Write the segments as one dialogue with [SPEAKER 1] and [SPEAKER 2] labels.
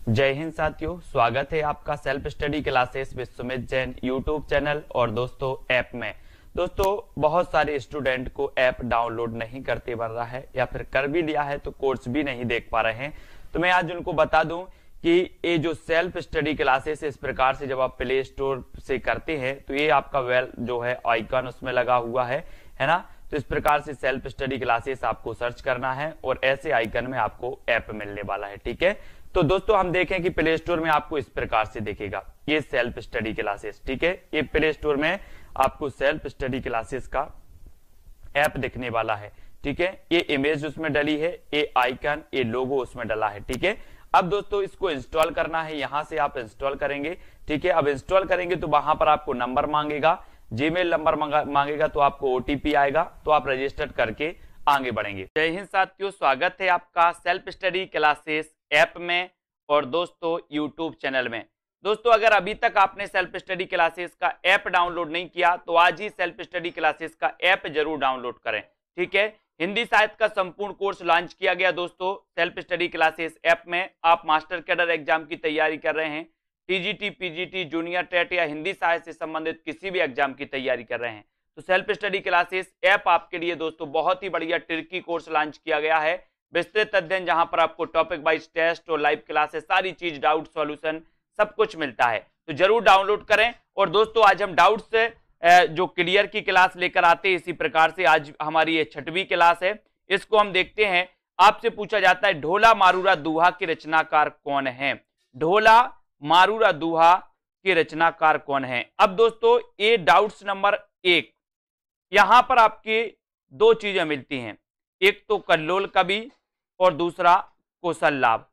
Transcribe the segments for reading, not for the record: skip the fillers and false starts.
[SPEAKER 1] जय हिंद साथियों, स्वागत है आपका self study classes with Sumit Jain YouTube channel और दोस्तों ऐप में। दोस्तों बहुत सारे स्टूडेंट को ऐप डाउनलोड नहीं करते बन रहा है या फिर कर भी लिया है तो कोर्स भी नहीं देख पा रहे हैं। तो मैं आज उनको बता दूं कि ये जो सेल्फ स्टडी क्लासेस इस प्रकार से जब आप प्ले स्टोर से करते हैं तो ये आपका वेल जो है आइकन उसमें लगा हुआ है ना। तो इस प्रकार से सेल्फ स्टडी क्लासेस आपको सर्च करना है और ऐसे आइकन में आपको ऐप मिलने वाला है। ठीक है, तो दोस्तों हम देखें कि प्ले स्टोर में आपको इस प्रकार से दिखेगा ये सेल्फ स्टडी क्लासेस। ठीक है, ये प्ले स्टोर में आपको सेल्फ स्टडी क्लासेस का ऐप दिखने वाला है। ठीक है, ये इमेज उसमें डली है, ये आइकन, ये लोगो उसमें डला है। ठीक है, अब दोस्तों इसको इंस्टॉल करना है, यहां से आप इंस्टॉल करेंगे। ठीक है, अब इंस्टॉल करेंगे तो वहां पर आपको नंबर मांगेगा, जीमेल नंबर मांगेगा, तो आपको ओटीपी आएगा, तो आप रजिस्टर करके आगे बढ़ेंगे। जय हिंद साथियों, स्वागत है आपका सेल्फ स्टडी क्लासेस ऐप में और दोस्तों यूट्यूब चैनल में। दोस्तों अगर अभी तक आपने सेल्फ स्टडी क्लासेस का ऐप डाउनलोड नहीं किया तो आज ही सेल्फ स्टडी क्लासेस का ऐप जरूर डाउनलोड करें। ठीक है, हिंदी साहित्य का संपूर्ण कोर्स लॉन्च किया गया दोस्तों सेल्फ स्टडी क्लासेस ऐप में। आप मास्टर कैडर एग्जाम की तैयारी कर रहे हैं, टीजीटी, पीजीटी, जूनियर टेट या हिंदी साहित्य से संबंधित किसी भी एग्जाम की तैयारी कर रहे हैं तो सेल्फ स्टडी क्लासेस ऐप आपके लिए दोस्तों बहुत ही बढ़िया ट्रिकी कोर्स लॉन्च किया गया है। विस्तृत अध्ययन जहां पर आपको टॉपिक वाइज टेस्ट और लाइव क्लासेस सारी चीज, डाउट सॉल्यूशन सब कुछ मिलता है, तो जरूर डाउनलोड करें। और दोस्तों आज हम डाउट से जो क्लियर की क्लास लेकर आते हैं, इसी प्रकार से आज हमारी ये 6वीं क्लास है। इसको हम देखते हैं। आपसे पूछा जाता है ढोला मारूरा दोहा के रचनाकार कौन है। ढोला मारूरा दोहा के रचनाकार कौन है। अब दोस्तों ये डाउट्स नंबर 1, यहां पर आपकी दो चीजें मिलती हैं, एक तो कल्लोल कवि और दूसरा कौशल लाभ।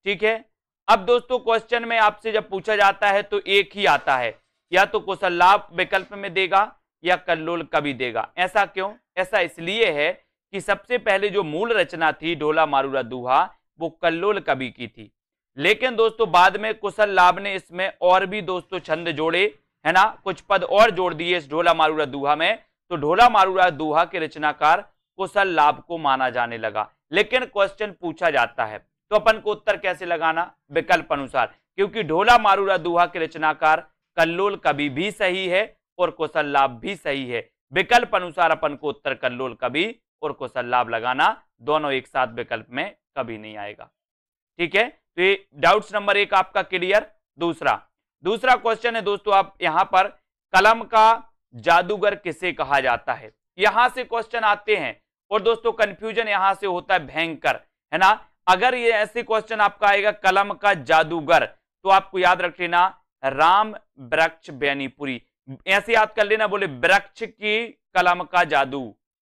[SPEAKER 1] ठीक है, अब दोस्तों क्वेश्चन में आपसे जब पूछा जाता है तो एक ही आता है, या तो कौशल लाभ विकल्प में देगा या कल्लोल कवि देगा। ऐसा क्यों? ऐसा इसलिए है कि सबसे पहले जो मूल रचना थी ढोला मारूरा दोहा वो कल्लोल कवि की थी, लेकिन दोस्तों बाद में कौशल लाभ ने इसमें और भी दोस्तों छंद जोड़े, है ना, कुछ पद और जोड़ दिए इस ढोला मारूरा दोहा में, तो ढोला मारूरा दोहा के रचनाकार कौशल लाभ को माना जाने लगा। लेकिन क्वेश्चन पूछा जाता है तो अपन को उत्तर कैसे लगाना? विकल्प अनुसार, क्योंकि ढोला मारूरा दोहा के रचनाकार कल्लोल कवि भी सही है और कौशल लाभ भी सही है। विकल्प अनुसार अपन को उत्तर कल्लोल कवि और कौशल लाभ लगाना, दोनों एक साथ विकल्प में कभी नहीं आएगा। ठीक है, तो ये डाउट्स नंबर 1 आपका क्लियर। दूसरा क्वेश्चन है दोस्तों, आप यहां पर कलम का जादूगर किसे कहा जाता है, यहां से क्वेश्चन आते हैं और दोस्तों कंफ्यूजन यहां से होता है भयंकर, है ना। अगर ये ऐसे क्वेश्चन आपका आएगा कलम का जादूगर तो आपको याद रख लेना राम वृक्ष बेनीपुरी, ऐसे याद कर लेना। बोले वृक्ष की कलम का जादू,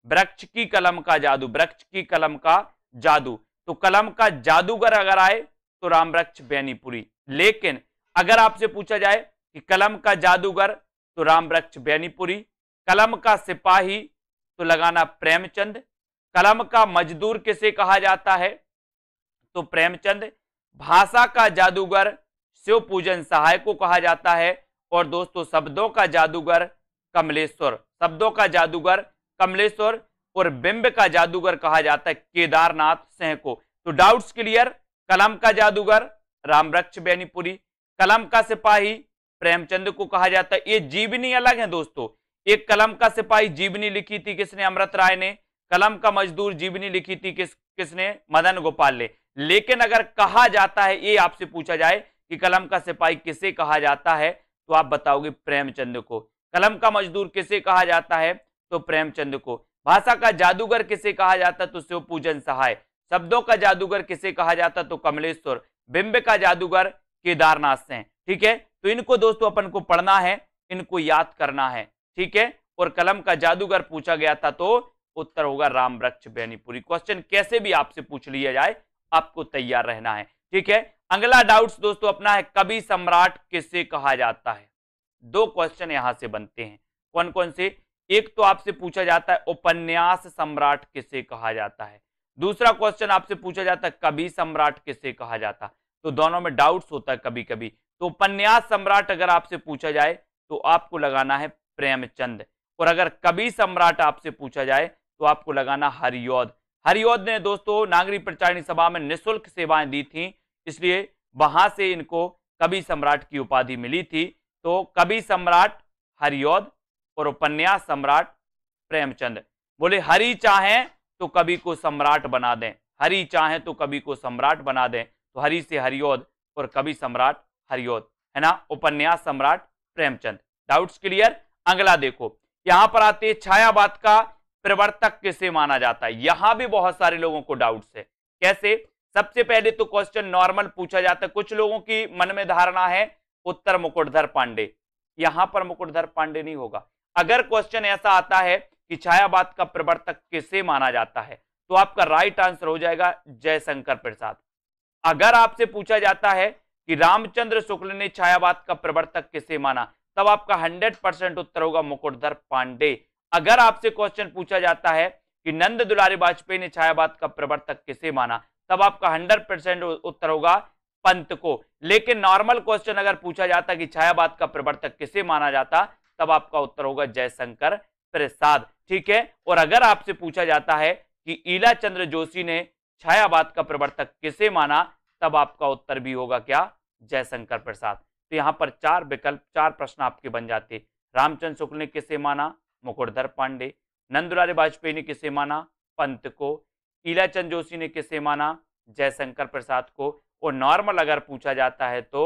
[SPEAKER 1] वृक्ष की कलम का जादू, वृक्ष की कलम का जादू, तो कलम का जादूगर अगर आए तो राम वृक्ष बेनीपुरी। लेकिन अगर आपसे पूछा जाए कि कलम का जादूगर तो राम वृक्ष बेनीपुरी, कलम का सिपाही तो लगाना प्रेमचंद, कलम का मजदूर किसे कहा जाता है तो प्रेमचंद, भाषा का जादूगर शिव पूजन सहाय को कहा जाता है, और दोस्तों शब्दों का जादूगर कमलेश्वर, शब्दों का जादूगर कमलेश्वर, और बिंब का जादूगर कहा जाता है केदारनाथ सिंह को। तो डाउट्स क्लियर, कलम का जादूगर राम वृक्ष बेनीपुरी, कलम का सिपाही प्रेमचंद को कहा जाता है। ये जीवनी अलग है दोस्तों, एक कलम का सिपाही जीवनी लिखी थी किसने? अमृत राय ने। कलम का मजदूर जीवनी लिखी थी किसने? मदन गोपाल ने। लेकिन अगर कहा जाता है, ये आपसे पूछा जाए कि कलम का सिपाही किसे कहा जाता है तो आप बताओगे प्रेमचंद को। कलम का मजदूर किसे कहा जाता है तो प्रेमचंद को। भाषा का जादूगर किसे कहा जाता तो शिव पूजन सहाय, शब्दों का जादूगर किसे कहा जाता तो कमलेश्वर, बिंब का जादूगर केदारनाथ सिंह। ठीक है, तो इनको दोस्तों अपन को पढ़ना है, इनको याद करना है। ठीक है, और कलम का जादूगर पूछा गया था तो उत्तर होगा राम वृक्ष बेनीपुरी। क्वेश्चन कैसे भी आपसे पूछ लिया जाए आपको तैयार रहना है। ठीक है, अगला डाउट्स दोस्तों अपना है कवि सम्राट किसे कहा जाता है। दो क्वेश्चन यहां से बनते हैं, कौन कौन से? एक तो आपसे पूछा जाता है उपन्यास सम्राट किसे कहा जाता है, दूसरा क्वेश्चन आपसे पूछा जाता है कवि सम्राट किसे कहा जाता। तो दोनों में डाउट्स होता है कभी कभी। तो उपन्यास सम्राट अगर आपसे पूछा जाए तो आपको लगाना है प्रेमचंद, और अगर कवि सम्राट आपसे पूछा जाए तो आपको लगाना हरिऔध। हरिऔध ने दोस्तों नागरिक प्रचारिणी सभा में निःशुल्क सेवाएं दी थी, इसलिए वहां से इनको कवि सम्राट की उपाधि मिली थी। तो कवि सम्राट हरिऔध और उपन्यास सम्राट प्रेमचंद। बोले हरि चाहे तो कवि को सम्राट बना दें, हरि चाहे तो कवि को सम्राट बना दें, तो हरि से हरिऔध और कवि सम्राट हरिऔध, है ना, उपन्यास सम्राट प्रेमचंद। Doubts clear? अगला देखो, यहां पर आते छायावाद का प्रवर्तक किसे माना जाता है। यहां भी बहुत सारे लोगों को डाउट्स है। कैसे? सबसे पहले तो क्वेश्चन नॉर्मल पूछा जाता है। कुछ लोगों की मन में धारणा है उत्तर मुकुटधर पांडे। यहां पर मुकुटधर पांडे नहीं होगा। अगर क्वेश्चन ऐसा आता है कि छायावाद का प्रवर्तक किसे माना जाता है, तो आपका राइट आंसर हो जाएगा जयशंकर प्रसाद। अगर आपसे पूछा जाता है कि रामचंद्र शुक्ल ने छायावाद का प्रवर्तक किसे माना, तब आपका 100% उत्तर होगा मुकुटधर पांडे। अगर आपसे क्वेश्चन पूछा जाता है कि नंद दुलारी वाजपेयी ने छायावाद का प्रवर्तक किसे माना, तब आपका 100% उत्तर होगा पंत को। लेकिन नॉर्मल क्वेश्चन अगर पूछा जाता कि छायावाद का प्रवर्तक किसे माना जाता, तब आपका उत्तर होगा जयशंकर प्रसाद। ठीक है। और अगर आपसे पूछा जाता है कि ईला चंद्र जोशी ने छायावाद का प्रवर्तक किसे माना, तब आपका उत्तर भी होगा क्या? जयशंकर प्रसाद। तो यहां पर 4 विकल्प, 4 प्रश्न आपके बन जाते। रामचंद्र शुक्ल ने किसे माना? मुकुटधर पांडे। नंद दुलारी वाजपेयी ने किसे माना? पंत को। ईला चंद्र जोशी ने किसे माना? जयशंकर प्रसाद को। और नॉर्मल अगर पूछा जाता है तो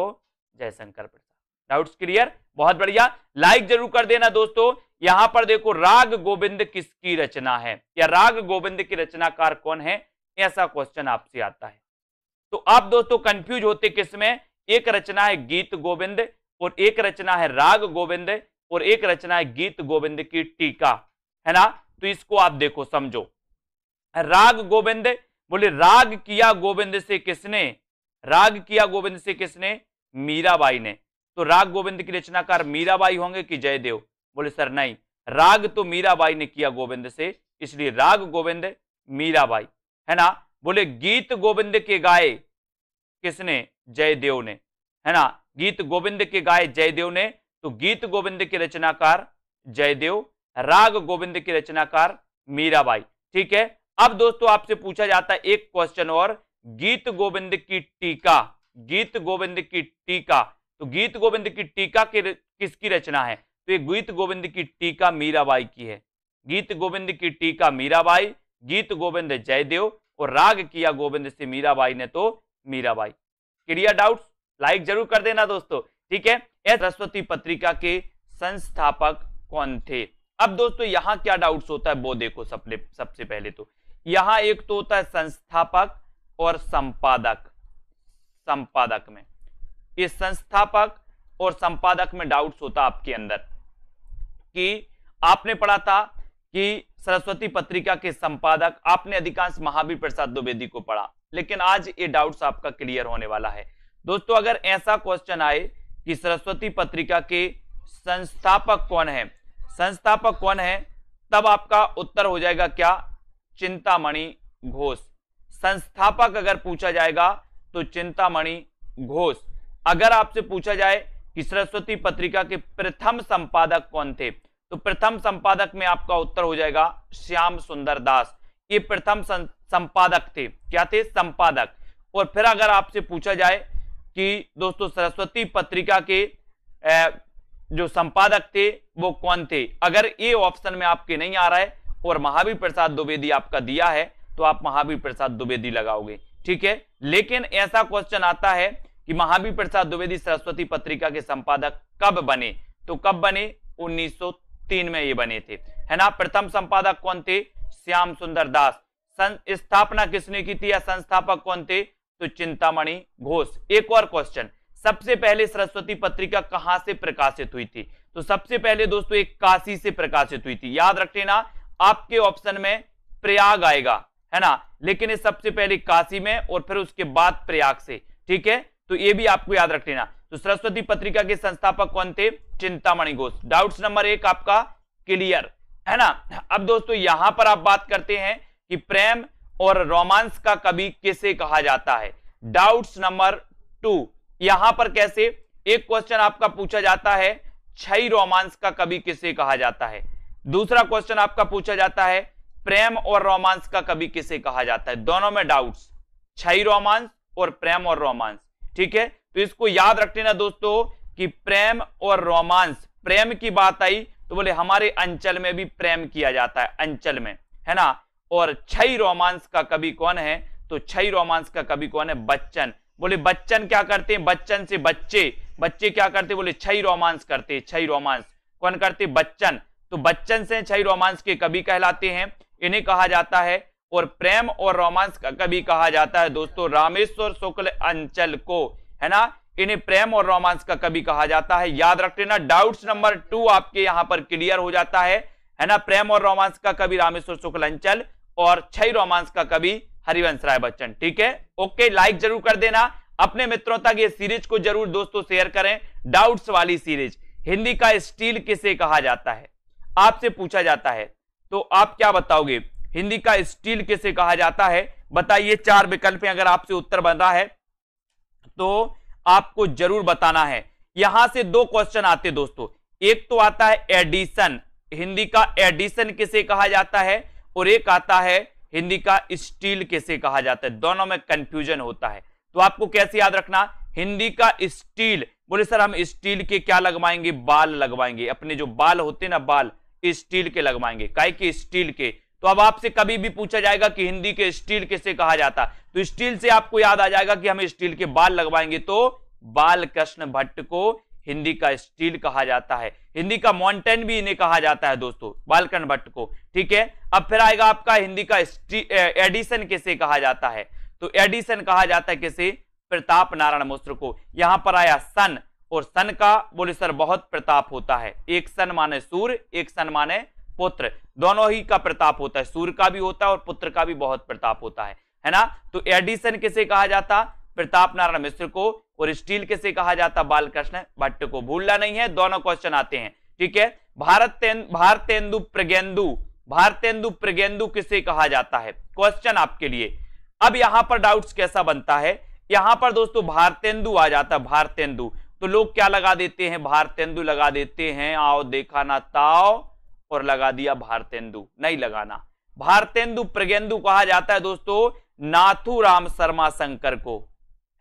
[SPEAKER 1] जयशंकर प्रसाद। Doubts clear? बहुत बढ़िया, लाइक जरूर कर देना दोस्तों। यहां पर देखो, राग गोविंद किसकी रचना है, या राग गोविंद की रचनाकार कौन है, ऐसा क्वेश्चन आपसे आता है। तो आप दोस्तों कंफ्यूज होते किसमें? एक रचना है गीत गोविंद, और एक रचना है राग गोविंद, और एक रचना है गीत गोविंद की टीका, है ना। तो इसको आप देखो, समझो। राग गोविंद, बोले राग किया गोविंद से किसने? राग किया गोविंद से किसने? मीराबाई ने। तो राग गोविंद की रचनाकार मीराबाई होंगे कि जयदेव? बोले सर नहीं, राग तो मीराबाई ने किया गोविंद से, इसलिए राग गोविंद मीराबाई, है ना। बोले गीत गोविंद के गाए किसने? जयदेव ने, है ना। गीत गोविंद के गाए जयदेव ने, तो गीत गोविंद के रचनाकार जयदेव, राग गोविंद की रचनाकार मीराबाई। ठीक है। अब दोस्तों आपसे पूछा जाता है एक क्वेश्चन और, गीत गोविंद की टीका, गीत गोविंद की टीका, तो गीत गोविंद की टीका किसकी रचना है? तो ये गीत गोविंद की टीका मीराबाई की है। गीत गोविंद की टीका मीराबाई, गीत गोविंद जयदेव, और राग किया गोविंद से मीराबाई ने, तो मीराबाई। Clear doubts? लाइक जरूर कर देना दोस्तों। ठीक है। सरस्वती पत्रिका के संस्थापक कौन थे? अब दोस्तों यहां क्या डाउट्स होता है वो देखो। सबसे पहले तो यहां एक तो होता है संस्थापक और संपादक। संपादक में, इस संस्थापक और संपादक में डाउट्स होता आपके अंदर कि आपने पढ़ा था कि सरस्वती पत्रिका के संपादक आपने अधिकांश महावीर प्रसाद द्विवेदी को पढ़ा, लेकिन आज ये डाउट्स आपका क्लियर होने वाला है दोस्तों। अगर ऐसा क्वेश्चन आए कि सरस्वती पत्रिका के संस्थापक कौन है, संस्थापक कौन है, तब आपका उत्तर हो जाएगा क्या? चिंतामणि घोष। संस्थापक अगर पूछा जाएगा तो चिंतामणि घोष। अगर आपसे पूछा जाए कि सरस्वती पत्रिका के प्रथम संपादक कौन थे, तो प्रथम संपादक में आपका उत्तर हो जाएगा श्याम सुंदर दास। ये प्रथम संपादक थे। क्या थे? संपादक। और फिर अगर आपसे पूछा जाए कि दोस्तों सरस्वती पत्रिका के जो संपादक थे वो कौन थे, अगर ये ऑप्शन में आपके नहीं आ रहा है और महावीर प्रसाद द्विवेदी आपका दिया है, तो आप महावीर प्रसाद द्विवेदी लगाओगे। ठीक है। लेकिन ऐसा क्वेश्चन आता है कि महावीर प्रसाद द्विवेदी सरस्वती पत्रिका के संपादक कब बने, तो कब बने? 1903 में ये बने थे, है ना। प्रथम संपादक कौन थे? श्याम सुंदर दास। स्थापना किसने की थी या संस्थापक कौन थे? तो चिंतामणि घोष। एक और क्वेश्चन, सबसे पहले सरस्वती पत्रिका कहां से प्रकाशित हुई थी? तो सबसे पहले दोस्तों एक काशी से प्रकाशित हुई थी। याद रख लेना, आपके ऑप्शन में प्रयाग आएगा, है ना, लेकिन ये सबसे पहले काशी में और फिर उसके बाद प्रयाग से। ठीक है। तो ये भी आपको याद रख लेना। तो सरस्वती पत्रिका के संस्थापक कौन थे? चिंतामणि घोष। डाउट्स नंबर 1 आपका क्लियर, है ना। अब दोस्तों यहां पर आप बात करते हैं कि प्रेम और रोमांस का कवि किसे कहा जाता है। डाउट्स नंबर 2, यहां पर कैसे? एक क्वेश्चन आपका पूछा जाता है छई रोमांस का कवि किसे कहा जाता है। दूसरा क्वेश्चन आपका पूछा जाता है प्रेम और रोमांस का कवि किसे कहा जाता है। दोनों में डाउट्स, छई रोमांस और प्रेम और रोमांस। ठीक है, तो इसको याद रख लेना दोस्तों कि प्रेम और रोमांस, प्रेम की बात आई तो बोले हमारे अंचल में भी प्रेम किया जाता है, अंचल में, है ना। और छई रोमांस का कवि कौन है, तो छई रोमांस का कवि कौन है, बच्चन। बोले बच्चन क्या करते हैं, बच्चन से बच्चे, बच्चे क्या करते, बोले छई रोमांस करते, छई रोमांस कौन करते, बच्चन। तो बच्चन से छई रोमांस के कवि कहलाते हैं, इन्हें कहा जाता है। और प्रेम और रोमांस का कवि कहा जाता है दोस्तों रामेश्वर शुक्ल अंचल को, है ना। इन्हें प्रेम और रोमांस का कवि कहा जाता है, याद रख लेना। डाउट्स नंबर 2 आपके यहां पर क्लियर हो जाता है ना। प्रेम और रोमांस का कवि रामेश्वर शुक्ल अंचल और छई रोमांस का कवि हरिवंश राय बच्चन, ठीक है। ओके, लाइक जरूर कर देना, अपने मित्रों तक ये सीरीज को जरूर दोस्तों शेयर करें। डाउट्स वाली सीरीज, हिंदी का स्टील किसे कहा जाता है, आपसे पूछा जाता है, तो आप क्या बताओगे, हिंदी का स्टील किसे कहा जाता है, बताइए। 4 विकल्प हैं, अगर आपसे उत्तर बन रहा है तो आपको जरूर बताना है। यहां से 2 क्वेश्चन आते दोस्तों, एक तो आता है एडिशन, हिंदी का एडिशन किसे कहा जाता है, और एक आता है हिंदी का स्टील किसे कहा जाता है, दोनों में कंफ्यूजन होता है। तो आपको कैसे याद रखना, हिंदी का स्टील, बोले सर हम स्टील के क्या लगवाएंगे, बाल लगवाएंगे, अपने जो बाल होते ना बाल स्टील के लगवाएंगे, काहे के स्टील के। तो अब आपसे कभी भी पूछा जाएगा कि हिंदी के स्टील किसे कहा जाता, तो स्टील से आपको याद आ जाएगा कि हम स्टील के बाल लगवाएंगे, तो बालकृष्ण भट्ट को हिंदी का स्टील कहा जाता है। हिंदी का माउंटेन भी इन्हें कहा जाता है दोस्तों, बालकृष्ण भट्ट को, ठीक है। अब फिर आएगा आपका हिंदी का एडिशन किसे कहा जाता है, तो एडिशन कहा जाता है किसे, प्रताप नारायण मिश्र को। यहां पर आया सन, और सन का बोले सर बहुत प्रताप होता है, एक सन माने सूर्य, एक सन माने पुत्र, दोनों ही का प्रताप होता है, सूर्य का भी होता है और पुत्र का भी बहुत प्रताप होता है ना। तो एडिशन किसे कहा जाता, प्रताप नारायण मिश्र को, और स्टील किसे कहा जाता, बालकृष्ण भट्ट को। भूलना नहीं है, दोनों क्वेश्चन आते हैं, ठीक है। भारतेंदु प्रगेंदु, भारतेंदु प्रगेंदु किसे कहा जाता है, क्वेश्चन आपके लिए। अब यहां पर डाउट्स कैसा बनता है, यहां पर दोस्तों भारतेंदु आ जाता है, भारतेंदु, तो लोग क्या लगा देते हैं, भारतेंदु लगा देते हैं, आओ देखा ना ताओ, और लगा दिया भारतेंदु, नहीं लगाना। भारतेंदु प्रगेंदु कहा जाता है दोस्तों नाथूराम शर्मा शंकर को,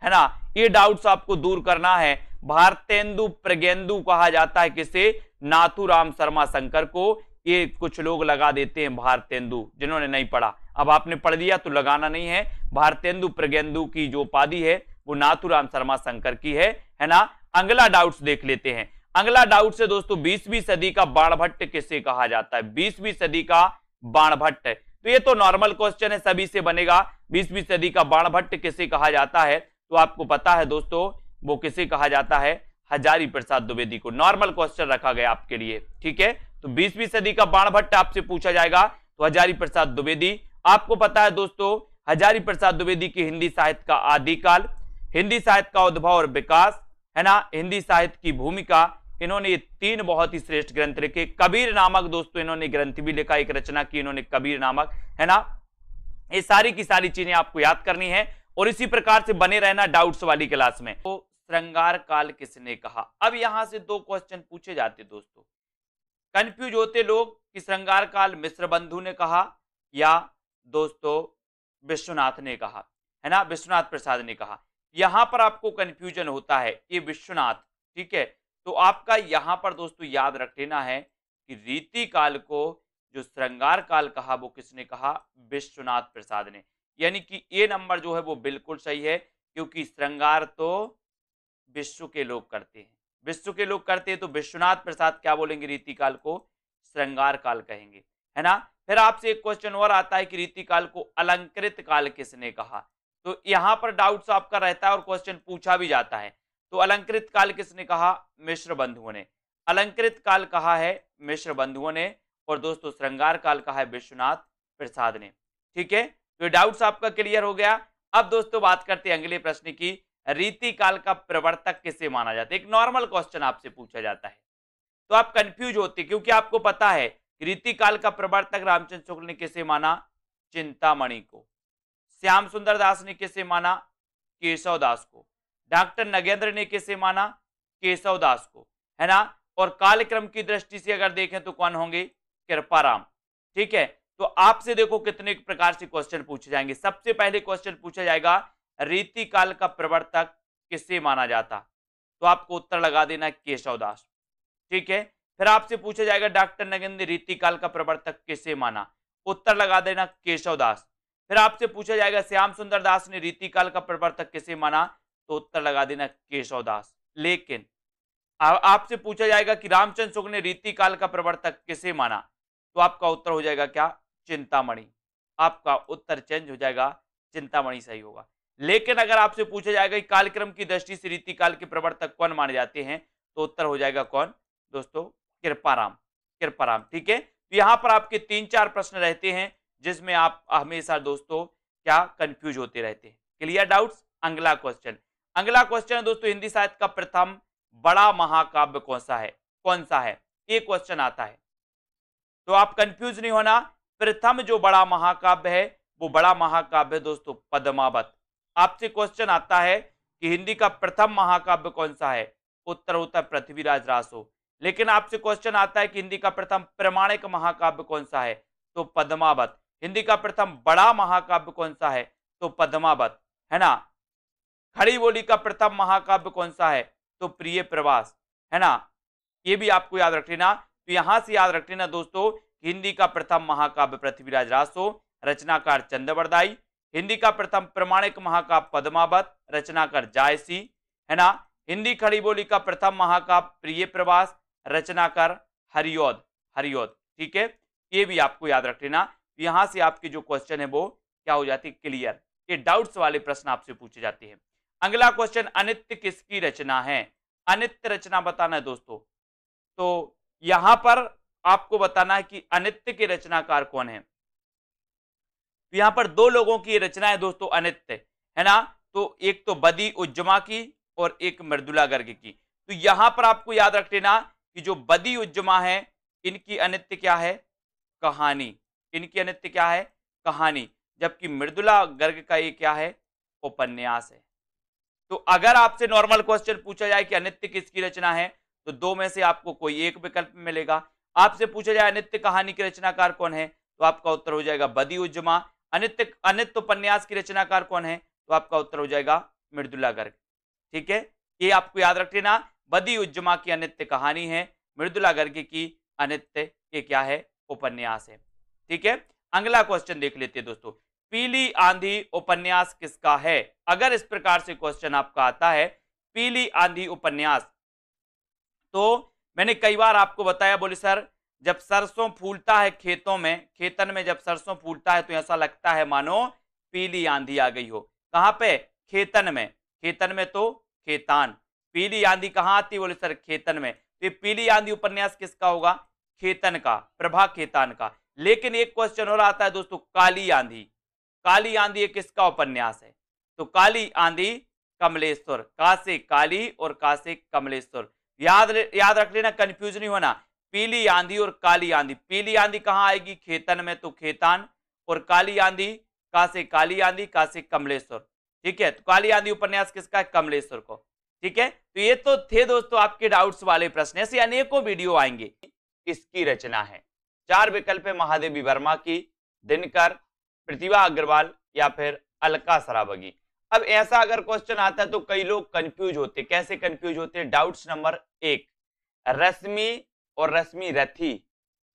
[SPEAKER 1] है ना। ये डाउट्स आपको दूर करना है, भारतेंदु प्रगेंदु कहा जाता है किसे, नाथूराम शर्मा शंकर को। ये कुछ लोग लगा देते हैं भारतेंदु, जिन्होंने नहीं पढ़ा, अब आपने पढ़ दिया तो लगाना नहीं है। भारतेंदु प्रगेंदु की जो उपाधि है वो नाथूराम शर्मा शंकर की है ना। अगला डाउट्स देख लेते हैं, अगला डाउट से दोस्तों 20वीं सदी का बाणभट्ट किसे कहा जाता है, 20वीं सदी का बाणभट्ट। तो ये तो नॉर्मल क्वेश्चन है, सभी से बनेगा, 20वीं सदी का बाणभट्ट किसे कहा जाता है, तो आपको पता है दोस्तों वो किसे कहा जाता है, हजारी प्रसाद द्विवेदी को। नॉर्मल क्वेश्चन रखा गया आपके लिए, ठीक है। तो 20वीं सदी का बाणभट्ट आपसे पूछा जाएगा तो हजारी प्रसाद द्विवेदी। आपको पता है दोस्तों हजारी प्रसाद द्विवेदी की हिंदी साहित्य का आदिकाल, हिंदी साहित्य का उद्भव और विकास, है ना, हिंदी साहित्य की भूमिका, इन्होंने 3 बहुत ही श्रेष्ठ ग्रंथ लिखे। कबीर नामक दोस्तों इन्होंने ग्रंथ भी लिखा, एक रचना की इन्होंने कबीर नामक, है ना। ये सारी की सारी चीजें आपको याद करनी है और इसी प्रकार से बने रहना डाउट्स वाली क्लास में। तो श्रृंगार काल किसने कहा, अब यहां से 2 क्वेश्चन पूछे जाते दोस्तों, कंफ्यूज होते लोग कि श्रृंगार काल मिश्र बंधु ने कहा या दोस्तों विश्वनाथ ने कहा, है ना, विश्वनाथ प्रसाद ने कहा। यहां पर आपको कंफ्यूजन होता है, ये विश्वनाथ, ठीक है। तो आपका यहां पर दोस्तों याद रख लेना है कि रीति काल को जो श्रृंगार काल कहा वो किसने कहा, विश्वनाथ प्रसाद ने। यानी कि ये नंबर जो है वो बिल्कुल सही है, क्योंकि श्रृंगार तो विश्व के लोग करते हैं, विश्व के लोग करते हैं, तो विश्वनाथ प्रसाद क्या बोलेंगे, रीति काल को श्रृंगार काल कहेंगे, है ना। फिर आपसे एक क्वेश्चन और आता है कि रीति काल को अलंकृत काल किसने कहा, तो यहां पर डाउट्स आपका रहता है और क्वेश्चन पूछा भी जाता है। तो अलंकृत काल किसने कहा, मिश्र बंधुओं ने, अलंकृत काल कहा है मिश्र बंधुओं ने, और दोस्तों श्रृंगार काल कहा है विश्वनाथ प्रसाद ने, ठीक है। तो डाउट्स आपका क्लियर हो गया। अब दोस्तों बात करते हैं अगले प्रश्न की, रीति काल का प्रवर्तक किसे माना जाता है। एक नॉर्मल क्वेश्चन आपसे पूछा जाता है तो आप कंफ्यूज होते, क्योंकि आपको पता है रीति काल का प्रवर्तक रामचंद्र शुक्ल ने किसे माना, चिंतामणि को। श्याम सुंदर दास ने किसे माना, केशव दास को। डॉक्टर नगेंद्र ने किसे माना, केशव दास को, है ना। और कालक्रम की दृष्टि से अगर देखें तो कौन होंगे, कृपाराम, ठीक है। तो आपसे देखो कितने प्रकार से क्वेश्चन पूछे जाएंगे। सबसे पहले क्वेश्चन पूछा जाएगा रीति काल का प्रवर्तक किसे माना जाता, तो आपको उत्तर लगा देना है केशवदास। ठीक है, फिर आपसे पूछा जाएगा डॉक्टर नगिन ने रीतिकाल का प्रवर्तक किसे माना, उत्तर लगा देना केशवदास। फिर आपसे पूछा जाएगा श्याम सुंदर दास ने रीतिकाल का प्रवर्तक किसे माना, तो उत्तर लगा देना केशवदास। लेकिन आपसे पूछा जाएगा कि रामचंद्र शुक्ल ने रीतिकाल का प्रवर्तक किसे माना, तो आपका उत्तर हो जाएगा क्या, चिंतामणि। आपका उत्तर चेंज हो जाएगा, चिंतामणि सही होगा। लेकिन अगर आपसे पूछा जाएगा कि कालक्रम की दृष्टि से रीतिकाल के प्रवर्तक कौन माने जाते हैं, तो उत्तर हो जाएगा कौन दोस्तों, कृपाराम। कृपाराम। ठीक है, तो यहां पर आपके 3-4 प्रश्न रहते हैं जिसमें आप हमेशा दोस्तों क्या कंफ्यूज होते रहते हैं। Clear doubts. अगला क्वेश्चन, अगला क्वेश्चन है दोस्तों, हिंदी साहित्य का प्रथम बड़ा महाकाव्य कौन सा है, कौन सा है, ये क्वेश्चन आता है। तो आप कंफ्यूज नहीं होना, प्रथम जो बड़ा महाकाव्य है वो बड़ा महाकाव्य है दोस्तों पद्मावत। आपसे क्वेश्चन आता है कि हिंदी का प्रथम महाकाव्य कौन सा है, उत्तर होता है पृथ्वीराज रासो। लेकिन आपसे क्वेश्चन आता है कि हिंदी का प्रथम प्रमाणिक महाकाव्य कौन सा है, तो पद्मावत। हिंदी का प्रथम बड़ा महाकाव्य कौन सा है, तो पद्मावत, है ना। खड़ी बोली का प्रथम महाकाव्य कौन सा है, तो प्रिय प्रवास, है ना। ये भी आपको याद रख लेना। तो यहां से याद रख लेना दोस्तों, हिंदी का प्रथम महाकाव्य पृथ्वीराज रासो, रचनाकार चंद्रवरदाई। हिंदी का प्रथम प्रमाणिक महाकाव्य पद्मावत, रचनाकार जायसी, है ना। हिंदी खड़ी बोली का प्रथम महाकाव्य प्रिय प्रवास, रचनाकार हरिऔध, हरिऔध। ठीक है, ये भी आपको याद रख लेना। यहां से आपके जो क्वेश्चन है वो क्या हो जाती है, क्लियर। ये डाउट्स वाले प्रश्न आपसे पूछे जाते हैं। अगला क्वेश्चन, अनित्य किसकी रचना है, अनित्य रचना बताना है दोस्तों। तो यहां पर आपको बताना है कि अनित्य के रचनाकार कौन है। तो यहां पर 2 लोगों की रचना है दोस्तों अनित्य, है ना। तो एक तो बदी उज्जमा की और एक मृदुला गर्ग की। तो यहां पर आपको याद रख लेना कि जो बदी उज्जमा है इनकी अनित्य क्या है, कहानी। इनकी अनित्य क्या है, कहानी। जबकि मृदुला गर्ग का ये क्या है, उपन्यास है। तो अगर आपसे नॉर्मल क्वेश्चन पूछा जाए कि अनित्य किसकी रचना है, तो 2 में से आपको कोई एक विकल्प मिलेगा। आपसे पूछा जाए अनित्य कहानी के रचनाकार कौन है, तो आपका उत्तर हो जाएगा बदी उज्जमा। अनित्य अनित्य उपन्यास की रचनाकार कौन है, तो आपका उत्तर हो जाएगा मृदुला गर्ग। ठीक है, ये आपको याद रख लेना। बदी उज्जमा की अनित्य कहानी है, मृदुला गर्ग की अनित्य ये क्या है, उपन्यास है। ठीक है, अगला क्वेश्चन देख लेते हैं दोस्तों, पीली आंधी उपन्यास किसका है। अगर इस प्रकार से क्वेश्चन आपका आता है पीली आंधी उपन्यास, तो मैंने कई बार आपको बताया, बोले सर जब सरसों फूलता है खेतों में, खेतन में जब सरसों फूलता है तो ऐसा लगता है मानो पीली आंधी आ गई हो। कहां पे, खेतन में। खेतन में तो खेतान, पीली आंधी कहां आती, बोले सर खेतन में। तो पीली आंधी उपन्यास किसका होगा, खेतन का, प्रभा खेतान का। लेकिन एक क्वेश्चन और आता है दोस्तों, काली आंधी। काली आंधी किसका उपन्यास है, तो काली आंधी कमलेश्वर। का से काली और का से कमलेश्वर। याद रख लेना, कंफ्यूज नहीं होना। पीली आंधी और काली आंधी, पीली आंधी कहां आएगी, खेतन में तो खेतान, और काली आंधी का से काली आंधी, का से कमलेश्वर। ठीक है, तो काली आंधी उपन्यास किसका है, कमलेश्वर को। ठीक है, तो ये तो थे दोस्तों आपके डाउट्स वाले प्रश्न। ऐसे अनेकों वीडियो आएंगे। किसकी रचना है, 4 विकल्प है, महादेवी वर्मा की, दिनकर, प्रतिभा अग्रवाल या फिर अलका सरावगी। अब ऐसा अगर क्वेश्चन आता है तो कई लोग कंफ्यूज होते, कैसे कंफ्यूज होते हैं। डाउट्स नंबर 1, रश्मि और रश्मि रथी,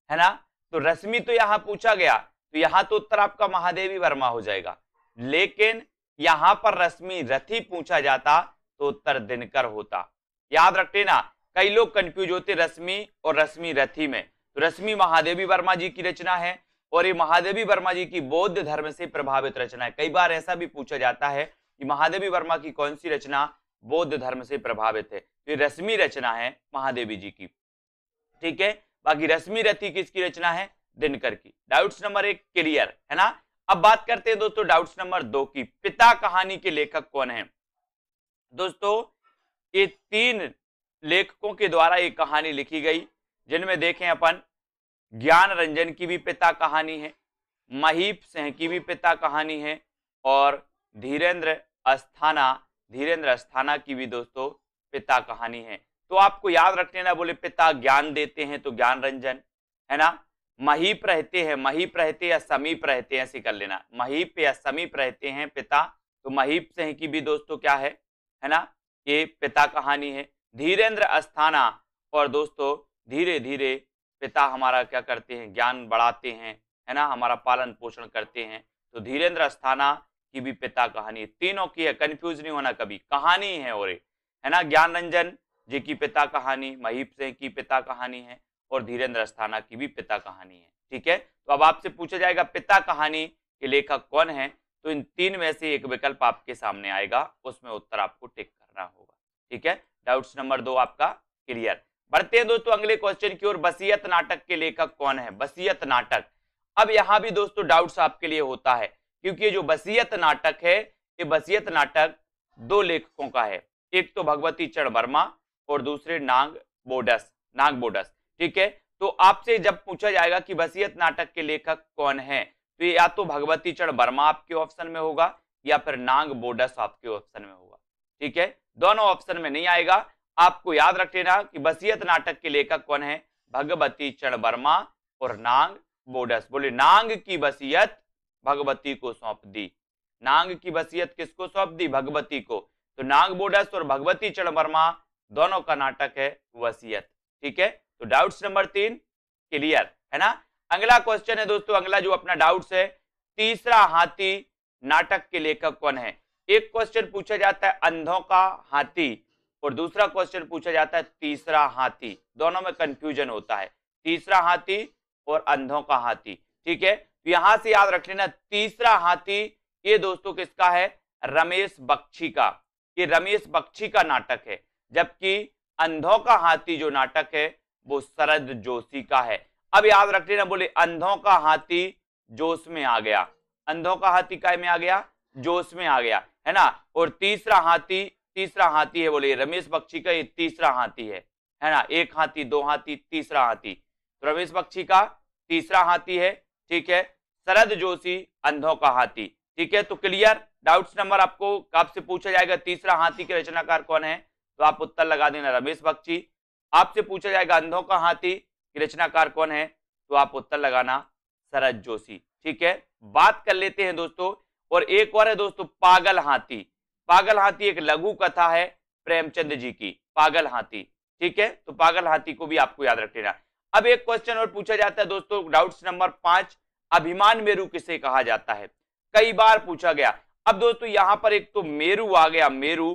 [SPEAKER 1] है ना। तो रश्मि तो यहां पूछा गया, तो यहां तो उत्तर आपका महादेवी वर्मा हो जाएगा। लेकिन यहां पर रश्मि रथी पूछा जाता तो उत्तर दिनकर होता। याद रख लेना, कई लोग कंफ्यूज होते रश्मि और रश्मि रथी में। तो रश्मि महादेवी वर्मा जी की रचना है और ये महादेवी वर्मा जी की बौद्ध धर्म से प्रभावित रचना है। कई बार ऐसा भी पूछा जाता है कि महादेवी वर्मा की कौन सी रचना बौद्ध धर्म से प्रभावित है, तो ये रश्मि रचना है महादेवी जी की। ठीक है, बाकी रश्मि रथी किसकी रचना है, दिनकर की। डाउट्स नंबर 1 क्लियर है ना। अब बात करते हैं दोस्तों डाउट्स नंबर 2 की, पिता कहानी के लेखक कौन है। दोस्तों ये 3 लेखकों के द्वारा एक कहानी लिखी गई, जिनमें देखें अपन ज्ञान रंजन की भी पिता कहानी है, महीप सिंह की भी पिता कहानी है, और धीरेन्द्र अस्थाना की भी दोस्तों पिता कहानी है। तो आपको याद रख लेना, बोले पिता ज्ञान देते हैं तो ज्ञान रंजन, है ना। महीप रहते या समीप रहते हैं, ऐसे कर लेना, महीप या समीप रहते हैं पिता, तो महीप सिंह की भी दोस्तों क्या है ना, ये पिता कहानी है। धीरेन्द्र अस्थाना, और दोस्तों धीरे धीरे पिता हमारा क्या करते हैं, ज्ञान बढ़ाते हैं, है ना, हमारा पालन पोषण करते हैं। तो धीरेन्द्र अस्थाना की भी पिता कहानी, तीनों की है, कंफ्यूज नहीं होना कभी, कहानी है और है ना। ज्ञान रंजन जी की पिता कहानी, महीप सिंह की पिता कहानी है, और धीरेन्द्र अस्थाना की भी पिता कहानी है। ठीक है, तो अब आपसे पूछा जाएगा पिता कहानी के लेखक कौन है, तो इन तीन में से एक विकल्प आपके सामने आएगा, उसमें उत्तर आपको टिक करना होगा। ठीक है, डाउट्स नंबर 2 आपका क्लियर। बढ़ते हैं दोस्तों अगले क्वेश्चन की ओर। वसीयत नाटक के लेखक कौन है? वसीयत नाटक। अब यहां भी दोस्तों डाउट्स आपके लिए होता है, क्योंकि ये जो वसीयत नाटक है, ये वसीयत नाटक दो लेखकों का है, एक तो भगवती चरण वर्मा और दूसरे नाग बोडस। ठीक है, तो आपसे जब पूछा जाएगा कि वसीयत नाटक के लेखक कौन है, तो ये या तो भगवती चरण वर्मा आपके ऑप्शन में होगा या फिर नाग बोडस आपके ऑप्शन में होगा। ठीक है, दोनों ऑप्शन में नहीं आएगा। आपको याद रख लेना कि वसीयत नाटक के लेखक कौन है, भगवती चरण वर्मा और नाग बोडस। बोले नाग की वसीयत भगवती को सौंप दी। नाग की वसीयत किसको सौंप दी? भगवती को। तो नाग बोडस और भगवती चरण वर्मा दोनों का नाटक है वसीयत। ठीक है, तो डाउट्स नंबर 3 क्लियर है ना। अगला क्वेश्चन है दोस्तों, अगला जो अपना डाउट्स है, तीसरा हाथी नाटक के लेखक कौन है? एक क्वेश्चन पूछा जाता है अंधों का हाथी और दूसरा क्वेश्चन पूछा जाता है तीसरा हाथी, दोनों में कंफ्यूजन होता है, तीसरा हाथी और अंधों का हाथी। ठीक है, तो यहां से याद रख लेना तीसरा हाथी ये दोस्तों किसका है? रमेश बख्शी का। ये रमेश बख्शी का नाटक है, जबकि अंधों का हाथी जो नाटक है वो शरद जोशी का है। अब याद रख लेना, बोले अंधों का हाथी जोश में आ गया, अंधों का हाथी काय में आ गया? जोश में आ गया, है ना। और तीसरा हाथी है, बोले रमेश बख्शी का ये तीसरा हाथी है ना। एक हाथी, दो हाथी, तीसरा हाथी, तो रमेश बख्शी का तीसरा हाथी है। ठीक है, शरद जोशी अंधों का हाथी। ठीक है, तो क्लियर। डाउट्स नंबर आपसे पूछा जाएगा तीसरा हाथी के रचनाकार कौन है, तो आप उत्तर लगा देना रमेश बख्शी। आपसे पूछा जाएगा अंधों का हाथी की रचनाकार कौन है, तो आप उत्तर लगाना शरद जोशी। ठीक है, बात कर लेते हैं दोस्तों, और एक और है दोस्तों पागल हाथी। पागल हाथी एक लघु कथा है प्रेमचंद जी की, पागल हाथी। ठीक है, तो पागल हाथी को भी आपको याद रख लेना। अब एक क्वेश्चन और पूछा जाता है दोस्तों, डाउट्स नंबर 5, अभिमान मेरू किसे कहा जाता है? कई बार पूछा गया। अब दोस्तों यहां पर एक तो मेरू आ गया, मेरू,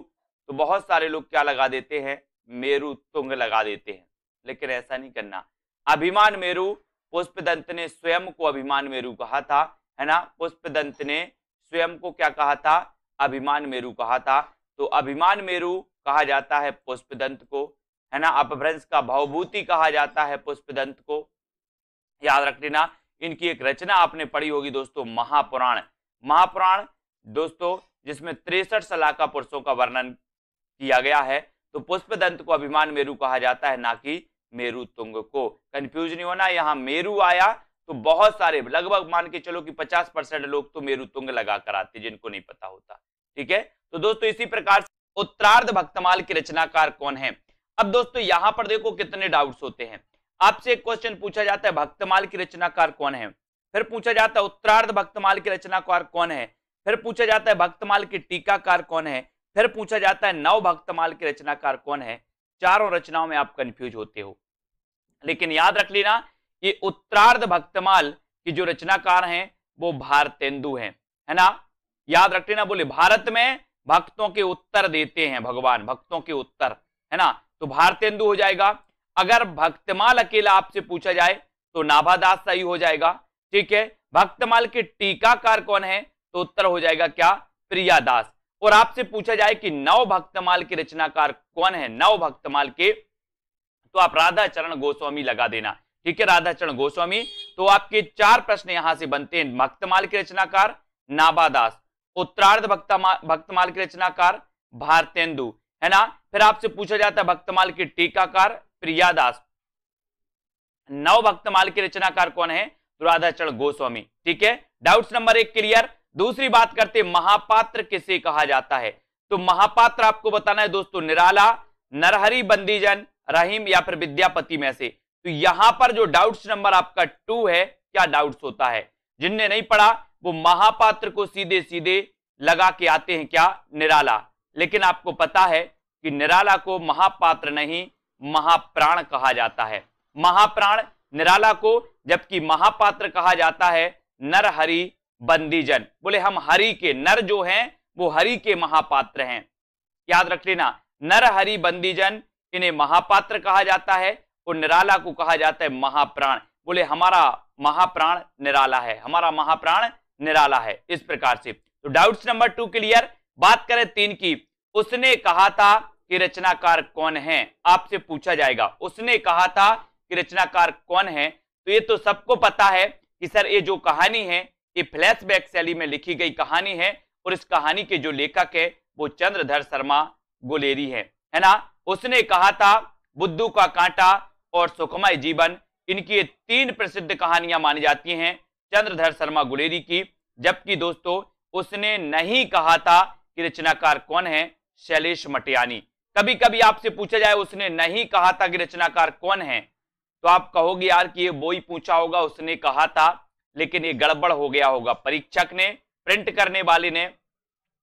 [SPEAKER 1] तो बहुत सारे लोग क्या लगा देते हैं? मेरू तुंग लगा देते हैं, लेकिन ऐसा नहीं करना। अभिमान मेरू, पुष्पदंत ने स्वयं को अभिमान मेरू कहा था, है ना। पुष्पदंत ने स्वयं को क्या कहा था? अभिमान मेरू कहा था। तो अभिमान मेरू कहा जाता है पुष्पदंत को, है ना। अपभ्रंश का भवभूति कहा जाता है पुष्पदंत को। याद रख लेना, इनकी एक रचना आपने पढ़ी होगी दोस्तों, महापुराण दोस्तों, जिसमें 63 सलाका पुरुषों का वर्णन किया गया है। तो पुष्पदंत को अभिमान मेरू कहा जाता है, ना कि मेरू तुंग को। कंफ्यूज नहीं होना, यहाँ मेरू आया तो बहुत सारे, लगभग मान के चलो कि 50% लोग तो मेरू तुंग लगा कर आते, जिनको नहीं पता होता। ठीक है, तो दोस्तों इसी प्रकार से उत्तरार्ध भक्तमाल के रचनाकार कौन है? अब दोस्तों यहां पर देखो कितने डाउट्स होते हैं। आपसे एक क्वेश्चन पूछा जाता है भक्तमाल की रचनाकार कौन है, फिर पूछा जाता है उत्तरार्ध भक्तमाल के रचनाकार कौन है, फिर पूछा जाता है भक्तमाल के टीकाकार कौन है, फिर पूछा जाता है नव भक्तमाल के रचनाकार कौन है। चारों रचनाओं में आप कंफ्यूज होते हो, लेकिन याद रख लेना ये उत्तरार्ध भक्तमाल की जो रचनाकार हैं वो भारतेंदु हैं, है ना। याद रख लेना, बोले भारत में भक्तों के उत्तर देते हैं भगवान, भक्तों के उत्तर, है ना, तो भारतेंदु हो जाएगा। अगर भक्तमाल अकेला आपसे पूछा जाए तो नाभादास सही हो जाएगा। ठीक है, भक्तमाल के टीकाकार कौन है, तो उत्तर हो जाएगा क्या? प्रियादास। और आपसे पूछा जाए कि नव भक्तमाल के रचनाकार कौन है, नव भक्तमाल के, तो आप राधा चरण गोस्वामी लगा देना। ठीक है, राधा चरण गोस्वामी। तो आपके 4 प्रश्न यहां से बनते हैं। भक्तमाल के रचनाकार नाभादास, उत्तरार्ध भक्तमाल के रचनाकार भारतेंदु, है ना। फिर आपसे पूछा जाता है भक्तमाल के टीकाकार प्रियादास, नव भक्तमाल के रचनाकार कौन है, तो राधा चरण गोस्वामी। ठीक है, डाउट्स नंबर 1 क्लियर। दूसरी बात करते महापात्र किसे कहा जाता है, तो महापात्र आपको बताना है दोस्तों, निराला, नरहरि बंदीजन, रहीम या फिर विद्यापति में से। तो यहां पर जो डाउट्स नंबर आपका 2 है, क्या डाउट्स होता है, जिनने नहीं पढ़ा वो महापात्र को सीधे सीधे लगा के आते हैं क्या? निराला। लेकिन आपको पता है कि निराला को महापात्र नहीं महाप्राण कहा जाता है। महाप्राण निराला को, जबकि महापात्र कहा जाता है नरहरि बंदीजन। बोले हम हरि के, नर जो हैं वो हरि के महापात्र हैं, याद रख लेना। नरहरि बंदीजन इन्हें महापात्र कहा जाता है और निराला को कहा जाता है महाप्राण। बोले हमारा महाप्राण निराला है, हमारा महाप्राण निराला है। इस प्रकार से तो डाउट्स नंबर 2 क्लियर। बात करें 3 की, उसने कहा था कि रचनाकार कौन है, आपसे पूछा जाएगा उसने कहा था कि रचनाकार कौन है। तो ये तो सबको पता है कि सर ये जो कहानी है ये फ्लैशबैक शैली में लिखी गई कहानी है और इस कहानी के जो लेखक है वो चंद्रधर शर्मा गुलेरी है ना। उसने कहा था, बुद्धू का कांटा और सुखमय जीवन, इनकी ये 3 प्रसिद्ध कहानियां मानी जाती हैं चंद्रधर शर्मा गुलेरी की। जबकि दोस्तों उसने नहीं कहा था कि रचनाकार कौन है, शैलेश मटियानी। कभी कभी आपसे पूछा जाए उसने नहीं कहा था कि रचनाकार कौन है, तो आप कहोगे यार कि ये वो ही पूछा होगा, उसने कहा था लेकिन ये गड़बड़ हो गया होगा, परीक्षक ने, प्रिंट करने वाले ने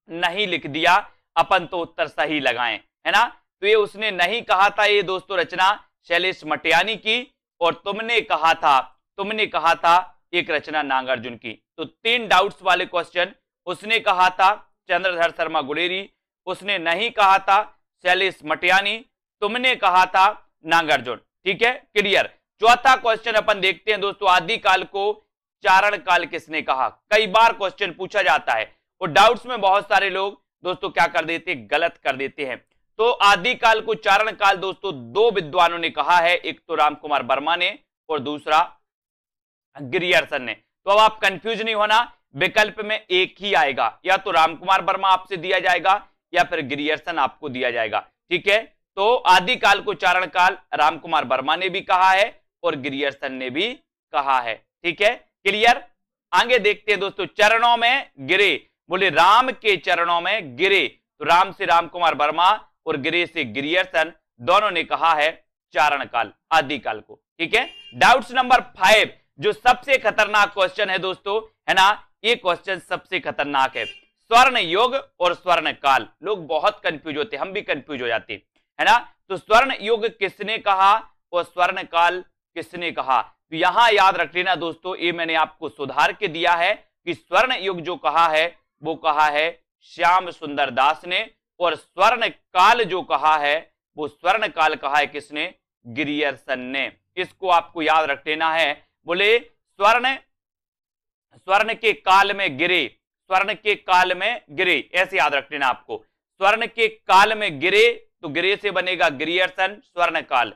[SPEAKER 1] नहीं लिख दिया, अपन तो उत्तर सही लगाएं, है ना। तो ये उसने नहीं कहा था, ये दोस्तों रचना शैलेश मटियानी की, और तुमने कहा था एक रचना नागार्जुन की। तो 3 डाउट्स वाले क्वेश्चन, उसने कहा था चंद्रधर शर्मा गुलेरी, उसने नहीं कहा था शैलेश मटियानी, तुमने कहा था नागार्जुन। ठीक है, क्लियर। चौथा क्वेश्चन अपन देखते हैं दोस्तों, आदिकाल को चारण काल किसने कहा। कई बार क्वेश्चन पूछा जाता है और डाउट्स में बहुत सारे लोग दोस्तों क्या कर देते हैं, गलत कर देते हैं। तो आदिकाल को चारण काल दोस्तों 2 विद्वानों ने कहा है, एक तो रामकुमार वर्मा ने और दूसरा गिरियर्सन ने। तो अब आप कंफ्यूज नहीं होना, विकल्प में एक ही आएगा, या तो रामकुमार वर्मा आपसे दिया जाएगा या फिर गिरियर्सन आपको दिया जाएगा। ठीक है, तो आदिकाल को चारण काल रामकुमार वर्मा ने भी कहा है और गिरियर्सन ने भी कहा है। ठीक है, क्लियर। आगे देखते हैं दोस्तों, चरणों में गिरे, बोले राम के चरणों में गिरे, तो राम से रामकुमार वर्मा और गिरे से गिरियर्सन, दोनों ने कहा है चारण काल, आदिकाल को। ठीक है, डाउट्स नंबर 5, जो सबसे खतरनाक क्वेश्चन है दोस्तों, है ना, ये क्वेश्चन सबसे खतरनाक है। स्वर्ण युग और स्वर्ण काल, लोग बहुत कंफ्यूज होते हैं, हम भी कंफ्यूज हो जाते हैं, है ना। तो स्वर्ण युग किसने कहा और स्वर्ण काल किसने कहा, तो यहां याद रख लेना दोस्तों, ये मैंने आपको सुधार के दिया है कि स्वर्ण युग जो कहा है वो कहा है श्याम सुंदर दास ने, और स्वर्ण काल जो कहा है वो स्वर्ण काल कहा है किसने, गिरियर्सन ने। इसको आपको याद रख लेना है। बोले स्वर्ण के काल में गिरे, स्वर्ण के काल में गिरे, ऐसे याद रख लेना आपको। स्वर्ण के काल में गिरे, तो गिरे से बनेगा गिरियर्सन स्वर्ण काल,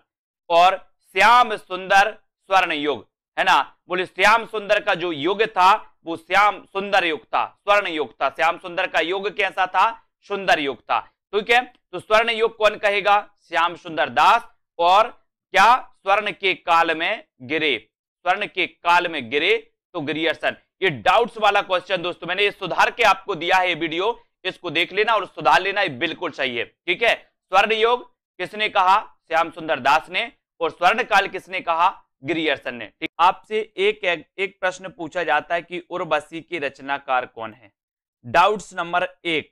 [SPEAKER 1] और श्याम सुंदर स्वर्ण युग, है ना। बोले श्याम सुंदर का जो युग था वो श्याम सुंदर युग था, स्वर्ण युग था। श्याम सुंदर का युग कैसा था, सुंदर युग था। ठीक है, तो स्वर्ण युग कौन कहेगा, श्याम सुंदर दास। और क्या, स्वर्ण के काल में गिरे, स्वर्ण के काल में गिरे तो गिरियर्सन। ये डाउट्स वाला क्वेश्चन दोस्तों मैंने ये सुधार के आपको दिया है, ये वीडियो इसको देख लेना और सुधार लेना, ये बिल्कुल सही है। ठीक है, स्वर्ण युग किसने कहा, श्याम सुंदर दास ने, और स्वर्ण काल किसने कहा, गिरियर्सन ने। ठीक, आपसे एक प्रश्न पूछा जाता है कि उर्वशी के रचनाकार कौन है। डाउट्स नंबर 1,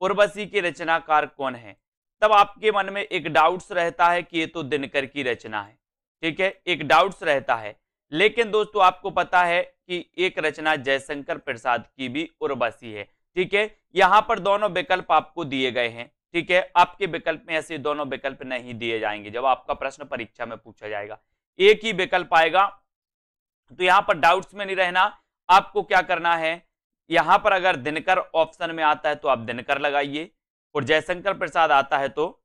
[SPEAKER 1] उर्वशी के रचनाकार कौन है। तब आपके मन में एक डाउट्स रहता है कि ये तो दिनकर की रचना है। ठीक है, एक डाउट्स रहता है, लेकिन दोस्तों आपको पता है कि एक रचना जयशंकर प्रसाद की भी उर्वशी है। ठीक है, यहां पर दोनों विकल्प आपको दिए गए हैं। ठीक है, आपके विकल्प में ऐसे दोनों विकल्प नहीं दिए जाएंगे, जब आपका प्रश्न परीक्षा में पूछा जाएगा एक ही विकल्प आएगा। तो यहां पर डाउट्स में नहीं रहना, आपको क्या करना है, यहां पर अगर दिनकर ऑप्शन में आता है तो आप दिनकर लगाइए, और जयशंकर प्रसाद आता है तो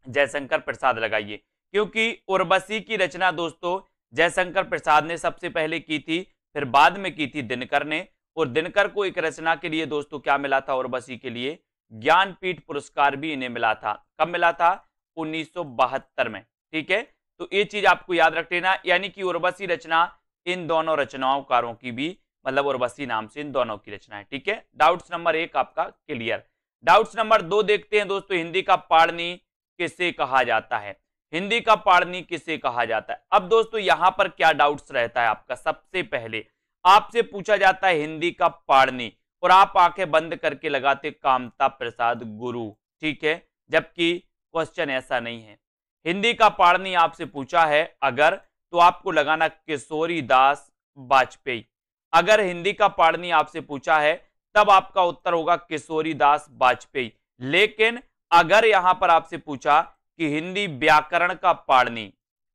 [SPEAKER 1] जयशंकर प्रसाद लगाइए, क्योंकि उर्वशी की रचना दोस्तों जयशंकर प्रसाद ने सबसे पहले की थी, फिर बाद में की थी दिनकर ने। और दिनकर को एक रचना के लिए दोस्तों क्या मिला था, उर्वशी के लिए ज्ञानपीठ पुरस्कार भी इन्हें मिला था। कब मिला था, 1972 में। ठीक है, तो ये चीज आपको याद रख लेना, यानी कि उर्वशी रचना इन दोनों रचनाकारों की भी, मतलब उर्वशी नाम से इन दोनों की रचना है। ठीक है, डाउट्स नंबर 1 आपका क्लियर। डाउट्स नंबर 2 देखते हैं दोस्तों, हिंदी का पाणिनि किसे कहा जाता है, हिंदी का पाणिनि किसे कहा जाता है। अब दोस्तों यहां पर क्या डाउट्स रहता है आपका, सबसे पहले आपसे पूछा जाता है हिंदी का पाणिनि, और आप आंखें बंद करके लगाते कामता प्रसाद गुरु। ठीक है, जबकि क्वेश्चन ऐसा नहीं है। हिंदी का पाणिनि आपसे पूछा है अगर, तो आपको लगाना किशोरी दास वाजपेयी। अगर हिंदी का पाणिनि आपसे पूछा है तब आपका उत्तर होगा किशोरी दास वाजपेयी। लेकिन अगर यहां पर आपसे पूछा कि हिंदी व्याकरण का पाणिनि,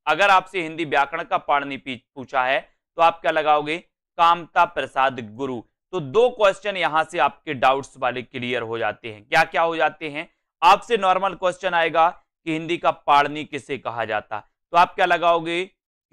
[SPEAKER 1] अगर आपसे हिंदी व्याकरण का पाणिनि पूछा है तो आप क्या लगाओगे, कामता प्रसाद गुरु। तो दो क्वेश्चन यहां से आपके डाउट्स वाले क्लियर हो जाते हैं। क्या क्या हो जाते हैं, आपसे नॉर्मल क्वेश्चन आएगा कि हिंदी का पाणिनि किसे कहा जाता, तो आप क्या लगाओगे,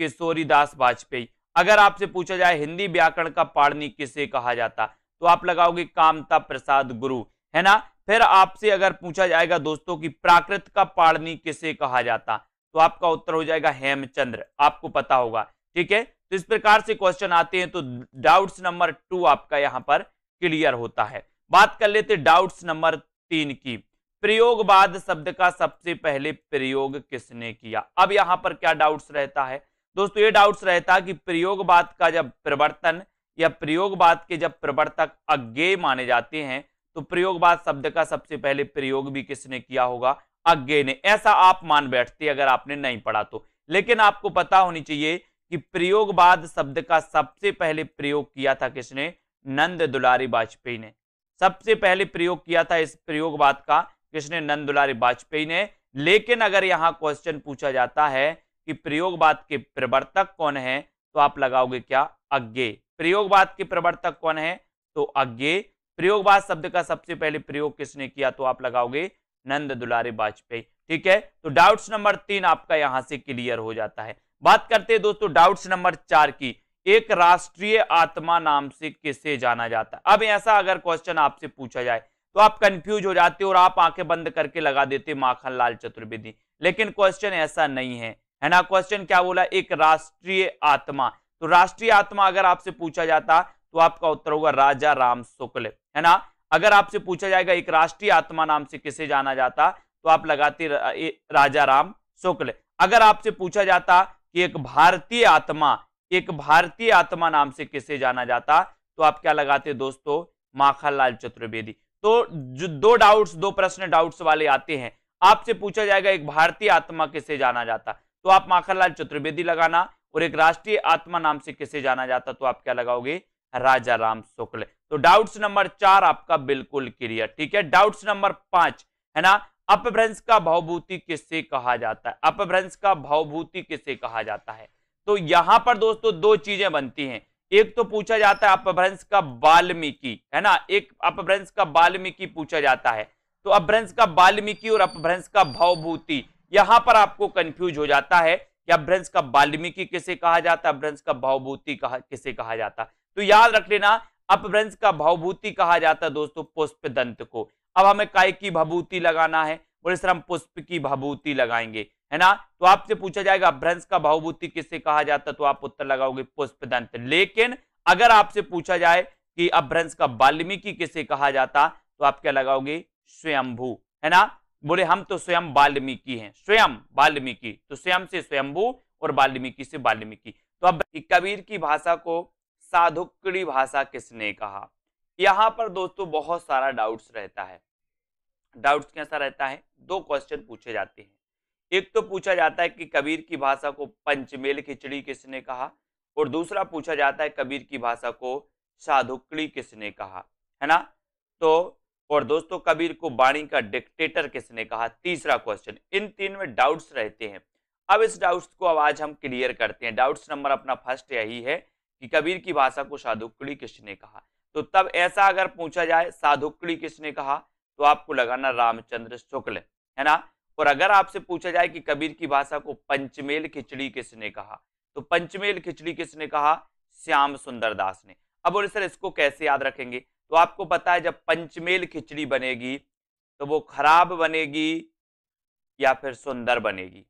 [SPEAKER 1] किशोरी दास वाजपेयी। अगर आपसे पूछा जाए हिंदी व्याकरण का पाणिनि किसे कहा जाता, तो आप लगाओगे कामता प्रसाद गुरु, है ना। फिर आपसे अगर पूछा जाएगा दोस्तों कि प्राकृत का पाणिनि किसे कहा जाता, तो आपका उत्तर हो जाएगा हेमचंद्र, आपको पता होगा। ठीक है, तो इस प्रकार से क्वेश्चन आते हैं। तो डाउट्स नंबर 2 आपका यहां पर क्लियर होता है। बात कर लेते डाउट्स नंबर 3 की। प्रयोगवाद शब्द का सबसे पहले प्रयोग किसने किया। अब यहां पर क्या डाउट्स रहता है दोस्तों, ये डाउट्स रहता है कि प्रयोगवाद का जब प्रवर्तन या प्रयोगवाद के जब प्रवर्तक अज्ञेय माने जाते हैं, तो प्रयोगवाद शब्द का सबसे पहले प्रयोग भी किसने किया होगा, अज्ञेय ने। ऐसा आप मान बैठते अगर आपने नहीं पढ़ा तो, लेकिन आपको पता होनी चाहिए कि प्रयोगवाद शब्द का सबसे पहले प्रयोग किया था किसने, नंद दुलारी वाजपेयी ने। सबसे पहले प्रयोग किया था इस प्रयोगवाद का किसने, नंद दुलारी वाजपेयी ने। लेकिन अगर यहां क्वेश्चन पूछा जाता है कि प्रयोगवाद के प्रवर्तक कौन है, तो आप लगाओगे क्या, अज्ञेय। प्रयोगवाद के प्रवर्तक कौन है, तो अज्ञेय। प्रयोगवाद शब्द का सबसे पहले प्रयोग किसने किया, तो आप लगाओगे नंद दुलारी वाजपेयी। ठीक है, तो डाउट्स नंबर 3 आपका यहां से क्लियर हो जाता है। बात करते हैं दोस्तों डाउट्स नंबर 4 की। एक राष्ट्रीय आत्मा नाम से किसे जाना जाता है। अब ऐसा अगर क्वेश्चन आपसे पूछा जाए तो आप कंफ्यूज हो जाते हो और आप आंखें बंद करके लगा देते माखनलाल चतुर्वेदी, लेकिन क्वेश्चन ऐसा नहीं है, है ना। क्वेश्चन क्या बोला, एक राष्ट्रीय आत्मा। तो राष्ट्रीय आत्मा अगर आपसे पूछा जाता तो आपका उत्तर होगा राजा राम शुक्ल, है ना। अगर आपसे पूछा जाएगा एक राष्ट्रीय आत्मा नाम से किसे जाना जाता, तो आप लगाते राजा राम शुक्ल। अगर आपसे पूछा जाता कि एक भारतीय आत्मा नाम से किसे जाना जाता, तो आप क्या लगाते दोस्तों, माखनलाल चतुर्वेदी। तो जो दो प्रश्न डाउट्स वाले आते हैं, आपसे पूछा जाएगा एक भारतीय आत्मा किसे जाना जाता, तो आप माखनलाल चतुर्वेदी लगाना, और एक राष्ट्रीय आत्मा नाम से किसे जाना जाता, तो आप क्या लगाओगे, राजा राम शुक्ल। तो डाउट्स नंबर 4 आपका बिल्कुल क्लियर। ठीक है, डाउट्स नंबर 5 है ना, अपभ्रंश का भवभूति किससे कहा जाता है। अपभ्रंश का भवभूति किसे कहा जाता है, तो यहां पर दोस्तों दो चीजें बनती हैं। एक तो पूछा जाता है अपभ्रंश का वाल्मीकि, है ना, एक अपभ्रंश का वाल्मीकि पूछा जाता है। तो अपभ्रंश का वाल्मीकि और अपभ्रंश का भवभूति, यहां पर आपको कंफ्यूज हो जाता है कि अपभ्रंश का वाल्मीकि किसे कहा जाता है, अपभ्रंश का भवभूति किसे कहा जाता। तो याद रख लेना, अपभ्रंश का भवभूति कहा जाता है दोस्तों पुष्पदंत को। अब हमें काय की भभूति लगाना है, बोले सर हम पुष्प की भभूति लगाएंगे, है ना। तो आपसे पूछा जाएगा अपभ्रंश का भवभूति किससे कहा जाता, तो आप उत्तर लगाओगे पुष्पदंत। लेकिन अगर आपसे पूछा जाए कि अपभ्रंश का वाल्मीकि किसे कहा जाता, तो आप क्या लगाओगे, स्वयंभू, है ना। बोले हम तो स्वयं वाल्मीकि हैं, स्वयं वाल्मीकि, तो स्वयं से स्वयंभू और वाल्मीकि से वाल्मीकि। तो अब कबीर की भाषा को साधुक्री भाषा किसने कहा। यहां पर दोस्तों बहुत सारा डाउट्स रहता है। डाउट्स कैसा रहता है, दो क्वेश्चन पूछे जाते हैं। एक तो पूछा जाता है कि कबीर की भाषा को पंचमेल खिचड़ी किसने कहा, और दूसरा पूछा जाता है कबीर की भाषा को साधुक्री किसने कहा, है ना। तो और दोस्तों कबीर को वाणी का डिक्टेटर किसने कहा, तीसरा क्वेश्चन। इन तीन में डाउट्स रहते हैं। अब इस डाउट्स को अब आज हम क्लियर करते हैं। डाउट्स नंबर अपना फर्स्ट यही है कि कबीर की भाषा को साधुक्री किसने कहा। तो तब ऐसा अगर पूछा जाए साधुक्री किसने कहा, तो आपको लगाना रामचंद्र शुक्ल, है ना। और अगर आपसे पूछा जाए कि कबीर की भाषा को पंचमेल खिचड़ी किसने कहा, तो पंचमेल खिचड़ी किसने कहा, श्याम सुंदर दास ने। अब बोले सर इसको कैसे याद रखेंगे, तो आपको पता है जब पंचमेल खिचड़ी बनेगी तो वो खराब बनेगी या फिर सुंदर बनेगी।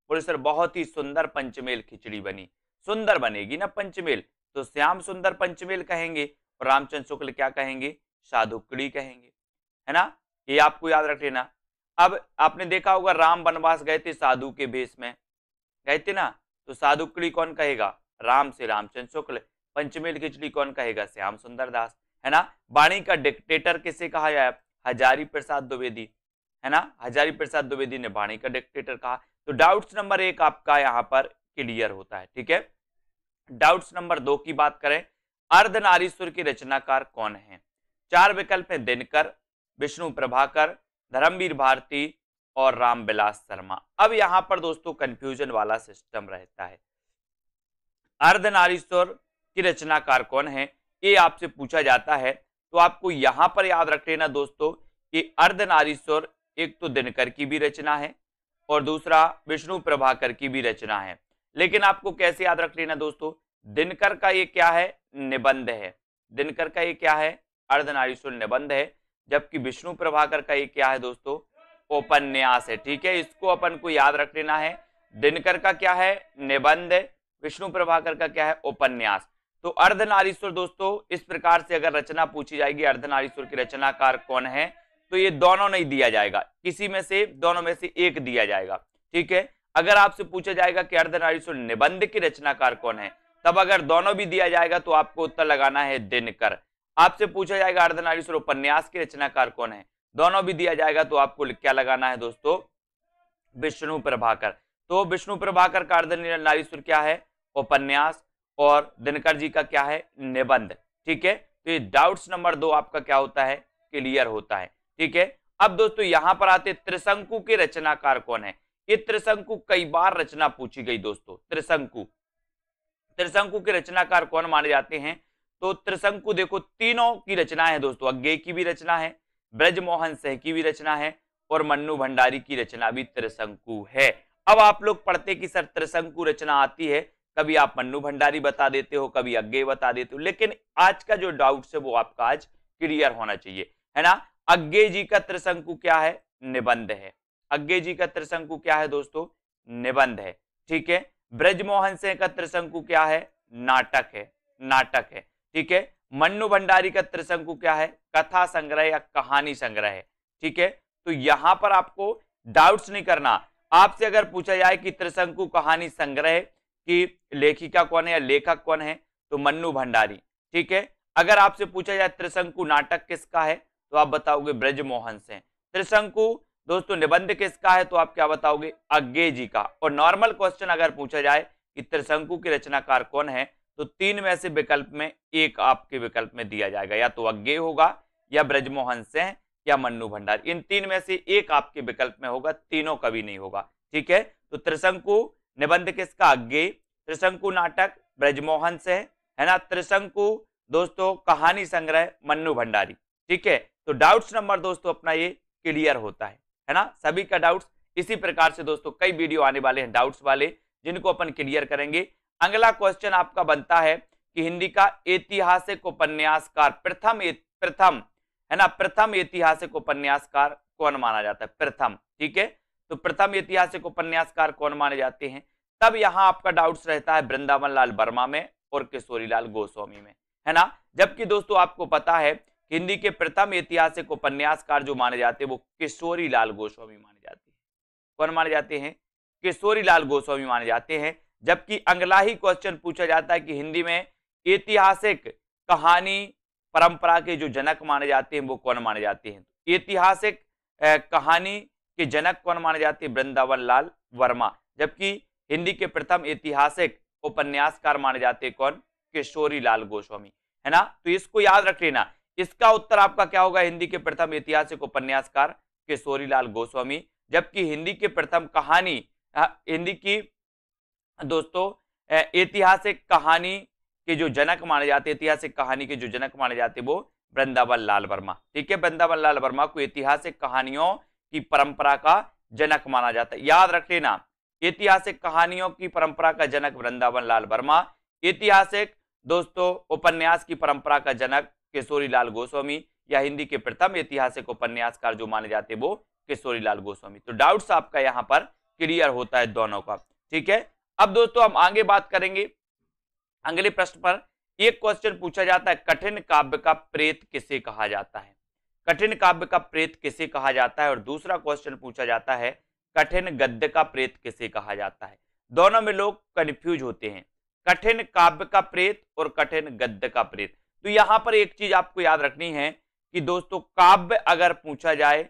[SPEAKER 1] बोले सर बहुत ही सुंदर पंचमेल खिचड़ी बनी, सुंदर बनेगी ना पंचमेल, तो श्याम सुंदर पंचमेल कहेंगे और रामचंद्र शुक्ल क्या कहेंगे, साधुक्री कहेंगे, है ना। ये आपको याद रख लेना। अब आपने देखा होगा राम वनवास गए थे साधु के भेष में गए थे ना, तो साधुक्री कौन कहेगा, राम से रामचंद्र शुक्ल। पंचमेल खिचड़ी कौन कहेगा, श्याम सुंदर दास, है ना। वाणी का डिक्टेटर किसे कहा जाए, हजारी प्रसाद द्विवेदी, है ना, हजारी प्रसाद द्विवेदी ने वाणी का डिक्टेटर कहा। तो डाउट्स नंबर 1 आपका यहाँ पर क्लियर होता है, ठीक है। डाउट्स नंबर 2 की बात करें, अर्धनारीश्वर के रचनाकार कौन है? 4 विकल्प है, दिनकर, विष्णु प्रभाकर, धर्मवीर भारती और रामविलास शर्मा। अब यहां पर दोस्तों कंफ्यूजन वाला सिस्टम रहता है। अर्धनारीश्वर की रचनाकार कौन है, ये आपसे पूछा जाता है, तो आपको यहां पर याद रख लेना दोस्तों कि अर्धनारीश्वर एक तो दिनकर की भी रचना है और दूसरा विष्णु प्रभाकर की भी रचना है। लेकिन आपको कैसे याद रख लेना दोस्तों, दिनकर का ये क्या है, निबंध है। दिनकर का ये क्या है, अर्धनारीश्वर निबंध है, जबकि विष्णु प्रभाकर का ये क्या है दोस्तों, उपन्यास है, ठीक है। इसको अपन को याद रख लेना है, दिनकर का क्या है, निबंध, विष्णु प्रभाकर का क्या है, उपन्यास। तो अर्धनारीश्वर दोस्तों इस प्रकार से अगर रचना पूछी जाएगी, अर्धनारीश्वर की रचनाकार कौन है, तो ये दोनों नहीं दिया जाएगा, किसी में से दोनों में से एक दिया जाएगा, ठीक है। अगर आपसे पूछा जाएगा कि अर्धनारीश्वर निबंध की रचनाकार कौन है, तब अगर दोनों भी दिया जाएगा तो आपको उत्तर लगाना है दिनकर। आपसे पूछा जाएगा अर्धनारीश्वर उपन्यास की रचनाकार कौन है, दोनों भी दिया जाएगा तो आपको क्या लगाना है दोस्तों, विष्णु प्रभाकर। तो विष्णु प्रभाकर का अर्धनारीश्वर क्या है, उपन्यास, और दिनकर जी का क्या है, निबंध, ठीक है। तो ये डाउट्स नंबर 2 आपका क्या होता है, क्लियर होता है, ठीक है। अब दोस्तों यहां पर आते त्रिशंकु के रचनाकार कौन है। ये त्रिशंकु कई बार रचना पूछी गई दोस्तों। त्रिशंकु के रचनाकार कौन माने जाते हैं, तो त्रिशंकु देखो तीनों की रचना है दोस्तों, अज्ञेय की भी रचना है, ब्रजमोहन सिंह की भी रचना है और मन्नू भंडारी की रचना भी त्रिशंकु है। अब आप लोग पढ़ते कि सर त्रिशंकु रचना आती है, कभी आप मन्नू भंडारी बता देते हो, कभी अज्ञेय बता देते हो, लेकिन आज का जो डाउट है वो आपका आज क्लियर होना चाहिए, है ना। अज्ञेय जी का त्रिशंकु क्या है, निबंध है। अज्ञेय जी का त्रिशंकु क्या है दोस्तों, निबंध है, ठीक है। ब्रजमोहन सिंह का त्रिशंकु क्या है, नाटक है, नाटक है, ठीक है। मन्नू भंडारी का त्रिशंकु क्या है, कथा संग्रह या कहानी संग्रह है, ठीक है। तो यहां पर आपको डाउट्स नहीं करना। आपसे अगर पूछा जाए कि त्रिशंकु कहानी संग्रह की लेखिका कौन है या लेखक कौन है, तो मन्नू भंडारी, ठीक है। अगर आपसे पूछा जाए त्रिशंकु नाटक किसका है, तो आप बताओगे ब्रजमोहन सिंह। त्रिशंकु दोस्तों निबंध किसका है, तो आप क्या बताओगे, अज्ञेय जी का। और नॉर्मल क्वेश्चन अगर पूछा जाए कि त्रिशंकु की रचनाकार कौन है, तो 3 में से विकल्प में एक आपके विकल्प में दिया जाएगा, या तो अज्ञेय होगा या ब्रजमोहन सिंह या मन्नू भंडारी। इन 3 में से एक आपके विकल्प में होगा, तीनों कभी नहीं होगा, ठीक है। तो त्रिशंकु निबंध किसका, अज्ञेय। त्रिशंकु नाटक ब्रजमोहन सिंह, है ना। त्रिशंकु दोस्तों कहानी संग्रह मन्नू भंडारी, ठीक है। तो डाउट्स नंबर दोस्तों अपना ये क्लियर होता है ना। सभी का डाउट्स इसी प्रकार से दोस्तों कई वीडियो आने वाले हैं डाउट्स वाले, जिनको अपन क्लियर करेंगे। अगला क्वेश्चन आपका बनता है कि हिंदी का ऐतिहासिक उपन्यासकार प्रथम है ना, प्रथम ऐतिहासिक उपन्यासकार कौन माना जाता है, प्रथम, ठीक है। तो प्रथम ऐतिहासिक उपन्यासकार कौन माने जाते हैं, तब यहां आपका डाउट्स रहता है वृंदावन लाल वर्मा में और किशोरीलाल गोस्वामी में, है ना। जबकि दोस्तों आपको पता है हिंदी के प्रथम ऐतिहासिक उपन्यासकार जो माने जाते हैं वो किशोरीलाल गोस्वामी माने जाते हैं। कौन माने जाते हैं, किशोरीलाल गोस्वामी माने जाते हैं। जबकि अगला ही क्वेश्चन पूछा जाता है कि हिंदी में ऐतिहासिक कहानी परंपरा के जो जनक माने जाते हैं वो कौन माने जाते हैं। ऐतिहासिक कहानी के जनक कौन माने जाते हैं, वृंदावन लाल वर्मा। जबकि हिंदी के प्रथम ऐतिहासिक उपन्यासकार माने जाते हैं कौन, किशोरीलाल गोस्वामी, है ना। तो इसको याद रख लेना, इसका उत्तर आपका क्या होगा, हिंदी के प्रथम ऐतिहासिक उपन्यासकार किशोरीलाल गोस्वामी। जबकि हिंदी के प्रथम कहानी हिंदी की दोस्तों ऐतिहासिक कहानी के जो जनक माने जाते, ऐतिहासिक कहानी के जो जनक माने जाते वो वृंदावन लाल वर्मा, ठीक है। वृंदावन लाल वर्मा को ऐतिहासिक कहानियों की परंपरा का जनक माना जाता है, याद रख लेना। ऐतिहासिक कहानियों की परंपरा का जनक वृंदावन लाल वर्मा, ऐतिहासिक दोस्तों उपन्यास की परंपरा का जनक किशोरीलाल गोस्वामी, या हिंदी के प्रथम ऐतिहासिक उपन्यासकार जो माने जाते वो किशोरीलाल गोस्वामी। तो डाउट्स आपका यहां पर क्लियर होता है दोनों का, ठीक है। अब दोस्तों हम आगे बात करेंगे अगले प्रश्न पर। एक क्वेश्चन पूछा जाता है, कठिन काव्य का प्रेत किसे कहा जाता है। कठिन काव्य का प्रेत किसे कहा जाता है, और दूसरा क्वेश्चन पूछा जाता है, कठिन गद्य का प्रेत किसे कहा जाता है। दोनों में लोग कंफ्यूज होते हैं, कठिन काव्य का प्रेत और कठिन गद्य का प्रेत। तो यहां पर एक चीज आपको याद रखनी है कि दोस्तों काव्य अगर पूछा जाए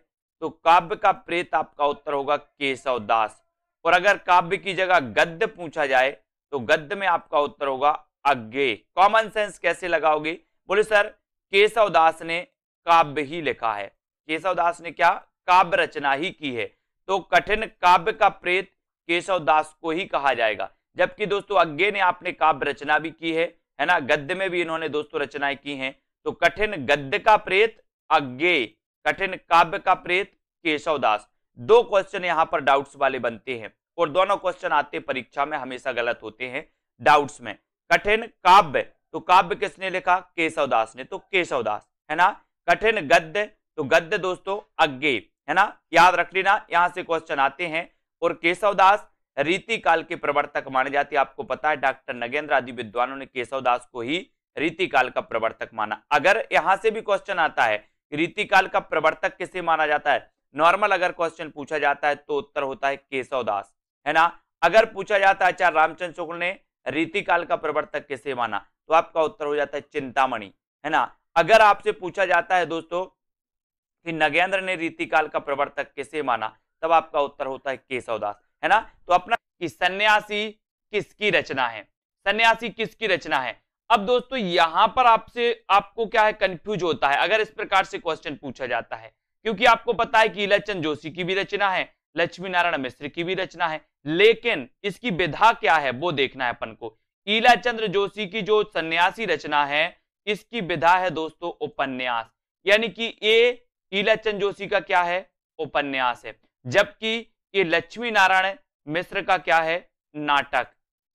[SPEAKER 1] तो काव्य का प्रेत आपका उत्तर होगा केशव दास। और अगर काव्य की जगह गद्य पूछा जाए तो गद्य में आपका उत्तर होगा अज्ञेय। कॉमन सेंस कैसे लगाओगे? बोले सर केशव दास ने काव्य ही लिखा है, केशव दास ने क्या काव्य रचना ही की है, तो कठिन काव्य का प्रेत केशव दास को ही कहा जाएगा। जबकि दोस्तों अज्ञेय ने आपने काव्य रचना भी की है ना, गद्य में भी इन्होंने दोस्तों रचनाएं की हैं। तो कठिन गद्य का प्रेत अज्ञेय, कठिन काव्य का प्रेत केशव दास। दो क्वेश्चन यहां पर डाउट्स वाले बनते हैं और दोनों क्वेश्चन आते परीक्षा में हमेशा गलत होते हैं डाउट्स में। कठिन काव्य, तो काव्य किसने लिखा? केशव दास ने, तो केशव दास है ना। कठिन गद्य, तो गद्य दोस्तों अज्ञेय है ना, याद रख लेना, यहां से क्वेश्चन आते हैं। और केशव दास रीति काल के प्रवर्तक माने जाते हैं। आपको पता है डॉक्टर नगेंद्र आदि विद्वानों ने केशव दास को ही रीति काल का प्रवर्तक माना। अगर यहां से भी क्वेश्चन आता है रीति काल का प्रवर्तक किसे माना जाता है, नॉर्मल अगर क्वेश्चन पूछा जाता है तो उत्तर होता है केशव दास है ना। अगर पूछा जाता है आचार्य रामचंद्र शुक्ल ने रीति काल का प्रवर्तक किसे माना, तो आपका उत्तर हो जाता है चिंतामणि है ना। अगर आपसे पूछा जाता है दोस्तों कि नगेंद्र ने रीति काल का प्रवर्तक किसे माना, तब आपका उत्तर होता है केशव दास है ना। तो अपना कि सन्यासी किसकी रचना है, सन्यासी किसकी रचना है। अब दोस्तों यहां पर आपको क्या है कंफ्यूज होता है अगर इस प्रकार से क्वेश्चन पूछा जाता है, क्योंकि आपको पता है कि ईलाचंद जोशी की भी रचना है, लक्ष्मी नारायण मिश्र की भी रचना है, लेकिन इसकी विधा क्या है वो देखना है अपन को। ईलाचंद्र जोशी की जो सन्यासी रचना है इसकी विधा है दोस्तों उपन्यास, यानी कि ये ईलाचंद जोशी का क्या है उपन्यास है, जबकि ये लक्ष्मी नारायण मिश्र का क्या है नाटक।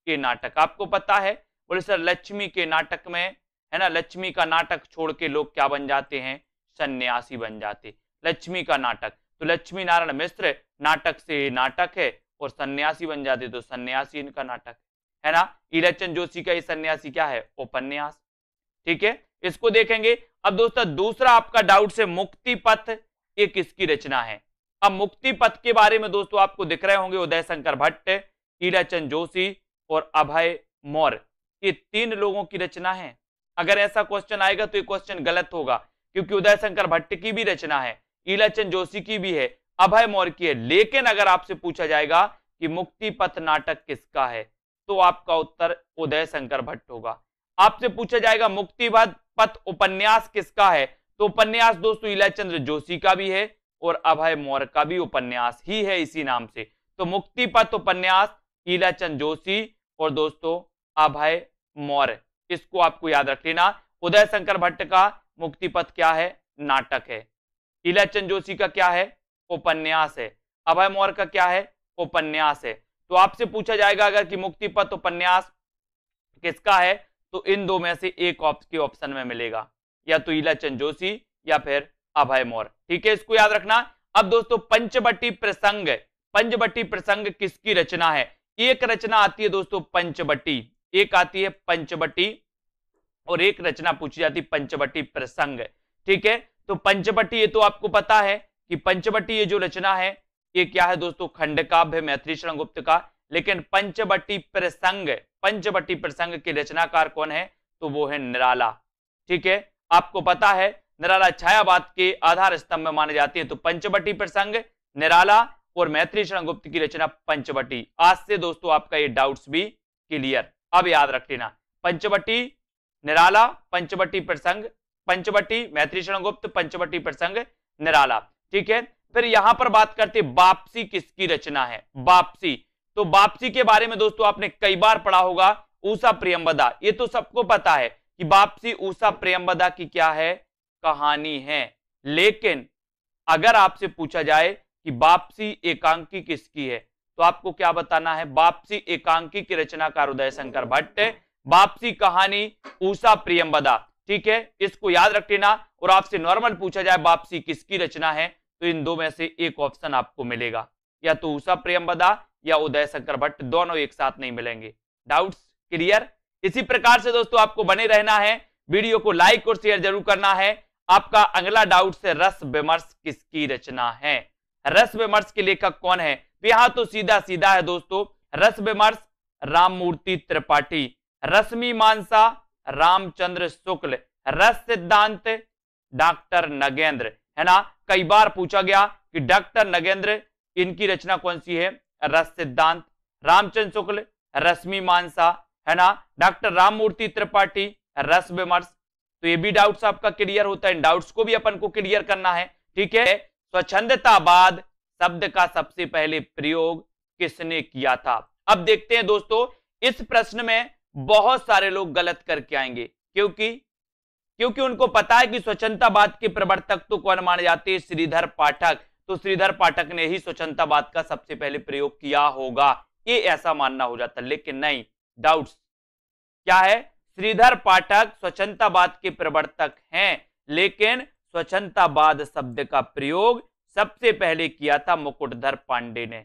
[SPEAKER 1] ये नाटक आपको पता है, बोले सर लक्ष्मी के नाटक में है ना, लक्ष्मी का नाटक छोड़ के लोग क्या बन जाते हैं सन्यासी बन जाते। लक्ष्मी का नाटक, तो लक्ष्मी नारायण मिश्र नाटक से नाटक है और सन्यासी बन जाते, तो सन्यासी इनका नाटक है ना। ईलाचंद जोशी का ये सन्यासी क्या है उपन्यास, ठीक है, इसको देखेंगे। अब दोस्तों दूसरा आपका डाउट से मुक्ति पथ ये किसकी रचना है। अब मुक्ति पथ के बारे में दोस्तों आपको दिख रहे होंगे उदय शंकर भट्ट, ईलाचंद जोशी और अभय मौर्य, ये तीन लोगों की रचना है। अगर ऐसा क्वेश्चन आएगा तो ये क्वेश्चन गलत होगा, क्योंकि उदय शंकर भट्ट की भी रचना है, ईलाचंद जोशी की भी है, अभय मौर्य की है। लेकिन अगर आपसे पूछा जाएगा कि मुक्ति पथ नाटक किसका है, तो आपका उत्तर उदय शंकर भट्ट होगा। आपसे पूछा जाएगा मुक्ति पथ उपन्यास किसका है, तो उपन्यास दोस्तों ईलाचंद जोशी का भी है और अभय मौर्य का भी उपन्यास ही है इसी नाम से। तो मुक्ति पथ उपन्यास ईलाचंद जोशी और दोस्तों अभय मौर्य, इसको आपको याद रख लेना। उदय शंकर भट्ट का मुक्ति पथ क्या है नाटक है, ईलाचंद जोशी का क्या है उपन्यास है, अभय मौर्य का क्या है उपन्यास है। तो आपसे पूछा जाएगा अगर कि मुक्ति पथ उपन्यास किसका है, तो इन दो में से एक ऑप्शन में मिलेगा, या तो ईलाचंद जोशी या फिर अभय मौर्य, ठीक है, इसको याद रखना। अब दोस्तों पंचवटी प्रसंग, पंचवटी प्रसंग किसकी रचना है। एक रचना आती है दोस्तों पंचवटी, एक आती है पंचवटी और एक रचना पूछी जाती है पंचवटी प्रसंग, ठीक है। तो पंचवटी ये तो आपको पता है कि पंचवटी ये जो रचना है ये क्या है दोस्तों खंड काव्य मैथिली शरण गुप्त का। लेकिन पंचवटी प्रसंग, पंचवटी प्रसंग के रचनाकार कौन है, तो वो है निराला, ठीक है। आपको पता है निराला छायावाद के आधार स्तंभ में माने जाते हैं। तो पंचवटी प्रसंग निराला और मैथिली शरण गुप्त की रचना पंचवटी। आज से दोस्तों आपका ये डाउट्स भी क्लियर, अब याद रख लेना पंचवटी निराला, पंचवटी प्रसंग, पंचवटी मैथिली शरण गुप्त, पंचवटी प्रसंग निराला, ठीक है। फिर यहां पर बात करते वापसी किसकी रचना है, वापसी। तो वापसी के बारे में दोस्तों आपने कई बार पढ़ा होगा, ऊषा प्रियंवदा, ये तो सबको पता है कि वापसी ऊषा प्रियंवदा की क्या है कहानी है। लेकिन अगर आपसे पूछा जाए कि वापसी एकांकी किसकी है, तो आपको क्या बताना है, वापसी एकांकी की रचनाकार उदय शंकर भट्ट, वापसी कहानी ऊषा प्रियंवदा, ठीक है, इसको याद रख लेना। और आपसे नॉर्मल पूछा जाए वापसी किसकी रचना है, तो इन दो में से एक ऑप्शन आपको मिलेगा, या तो ऊषा प्रियंवदा या उदय शंकर भट्ट, दोनों एक साथ नहीं मिलेंगे। Doubts clear. इसी प्रकार से दोस्तों आपको बने रहना है, वीडियो को लाइक और शेयर जरूर करना है। आपका अगला डाउट से रस विमर्श किसकी रचना है, रस विमर्श के लेखक कौन है। यहां तो सीधा सीधा है दोस्तों, रस विमर्श राममूर्ति त्रिपाठी, रश्मिमांसा रामचंद्र शुक्ल, रस सिद्धांत डॉक्टर नगेंद्र, है ना। कई बार पूछा गया कि डॉक्टर नगेंद्र, इनकी रचना कौन सी है? रस सिद्धांत। रामचंद्र शुक्ल, रश्मि मानसा, है ना। डॉक्टर राममूर्ति त्रिपाठी, रस विमर्श। तो ये भी डाउट्स आपका क्लियर होता है, इन डाउट्स को भी अपन को क्लियर करना है, ठीक है। स्वच्छंदतावाद शब्द का सबसे पहले प्रयोग किसने किया था? अब देखते हैं दोस्तों, इस प्रश्न में बहुत सारे लोग गलत करके आएंगे, क्योंकि उनको पता है कि स्वच्छंदतावाद के प्रवर्तक तो कौन माने जाते हैं? श्रीधर पाठक। तो श्रीधर पाठक ने ही स्वच्छंदतावाद का सबसे पहले प्रयोग किया होगा, ये ऐसा मानना हो जाता, लेकिन नहीं, डाउट्स क्या है? श्रीधर पाठक स्वच्छंदतावाद के प्रवर्तक हैं, लेकिन स्वच्छंदतावाद शब्द का प्रयोग सबसे पहले किया था मुकुटधर पांडे ने।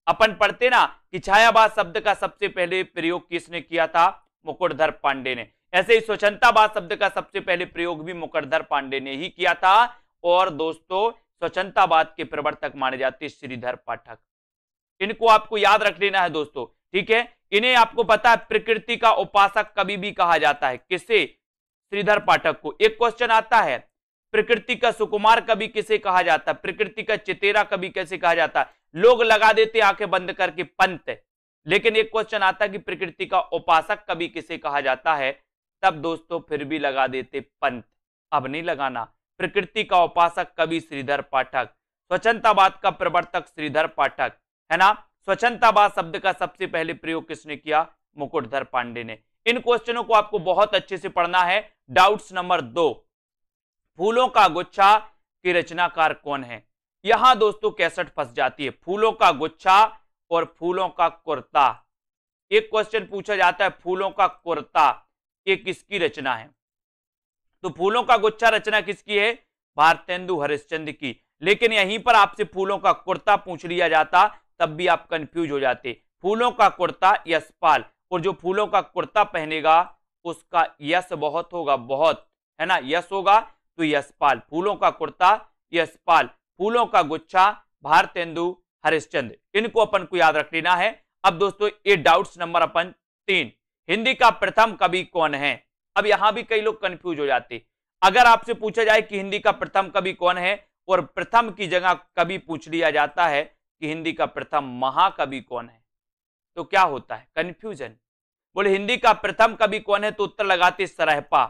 [SPEAKER 1] अपन पढ़ते ना कि छायावाद शब्द का सबसे पहले प्रयोग किसने किया था? मुकुटधर पांडे ने। ऐसे ही स्वच्छंदतावाद शब्द का सबसे पहले प्रयोग भी मुकुटधर पांडे ने ही किया था। और दोस्तों, स्वच्छंदतावाद के प्रवर्तक माने जाते श्रीधर पाठक। इनको आपको याद रख लेना है दोस्तों, ठीक है। इन्हें आपको पता है प्रकृति का उपासक कभी भी कहा जाता है, किसे? श्रीधर पाठक को। एक क्वेश्चन आता है, प्रकृति का सुकुमार कवि किसे कहा जाता है? प्रकृति का चितेरा कवि कैसे कहा जाता है? लोग लगा देते आंखें बंद करके पंत। लेकिन एक क्वेश्चन आता है कि प्रकृति का उपासक कवि किसे कहा जाता है? तब दोस्तों फिर भी लगा देते पंत। अब नहीं लगाना। प्रकृति का उपासक कवि श्रीधर पाठक, स्वच्छंदतावाद का प्रवर्तक श्रीधर पाठक, है ना। स्वच्छंदतावाद शब्द का सबसे पहले प्रयोग किसने किया? मुकुटधर पांडे ने। इन क्वेश्चनों को आपको बहुत अच्छे से पढ़ना है। डाउट्स नंबर 2, फूलों का गुच्छा की रचनाकार कौन है? यहां दोस्तों कैसेट फंस जाती है। फूलों का गुच्छा और फूलों का कुर्ता, एक क्वेश्चन पूछा जाता है, फूलों का कुर्ता ये किसकी रचना है? तो फूलों का गुच्छा रचना किसकी है? भारतेंदु हरिश्चंद्र की। लेकिन यहीं पर आपसे फूलों का कुर्ता पूछ लिया जाता, तब भी आप कंफ्यूज हो जाते। फूलों का कुर्ता यशपाल, और जो फूलों का कुर्ता पहनेगा उसका यश बहुत होगा, बहुत, है ना, यश होगा, तो यशपाल। फूलों का कुर्ता यशपाल, फूलों का गुच्छा भारतेंदु हरिश्चंद्र। इनको अपन को याद रख लेना है। अब दोस्तों ये डाउट्स नंबर अपन 3, हिंदी का प्रथम कवि कौन है? अब यहां भी कई लोग कंफ्यूज हो जाते। अगर आपसे पूछा जाए कि हिंदी का प्रथम कवि कौन है, और प्रथम की जगह कवि पूछ लिया जाता है कि हिंदी का प्रथम महाकवि कौन है, तो क्या होता है? कंफ्यूजन। बोले हिंदी का प्रथम कवि कौन है, तो उत्तर लगाते सरहपा,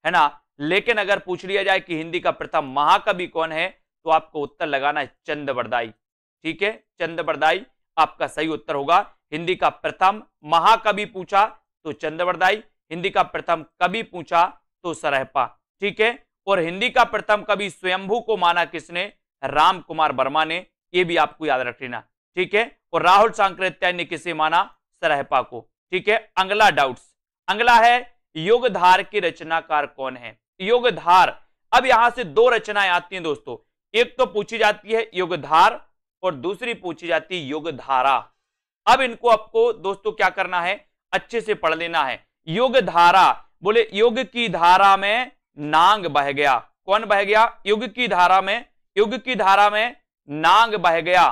[SPEAKER 1] है ना। लेकिन अगर पूछ लिया जाए कि हिंदी का प्रथम महाकवि कौन है, तो आपको उत्तर लगाना है चंद्रबरदाई, ठीक है। चंद्रबरदाई आपका सही उत्तर होगा। हिंदी का प्रथम महाकवि पूछा तो चंद्रबरदाई, हिंदी का प्रथम कवि पूछा तो सरहपा, ठीक है। और हिंदी का प्रथम कवि स्वयंभू को माना किसने? राम कुमार वर्मा ने, ये भी आपको याद रख लेना, ठीक है। और राहुल सांकृत्यायन ने किसे माना? सरहपा को, ठीक है। अगला डाउट्स, अगला है युगधार की रचनाकार कौन है? युगधार, अब यहां से 2 रचनाएं आती हैं दोस्तों, एक तो पूछी जाती है युगधार और दूसरी पूछी जाती है युगधारा। अब इनको आपको दोस्तों क्या करना है? अच्छे से पढ़ लेना है। युगधारा, बोले युग की धारा में नांग बह गया, कौन बह गया? युग की धारा में, युग की धारा में नांग बह गया,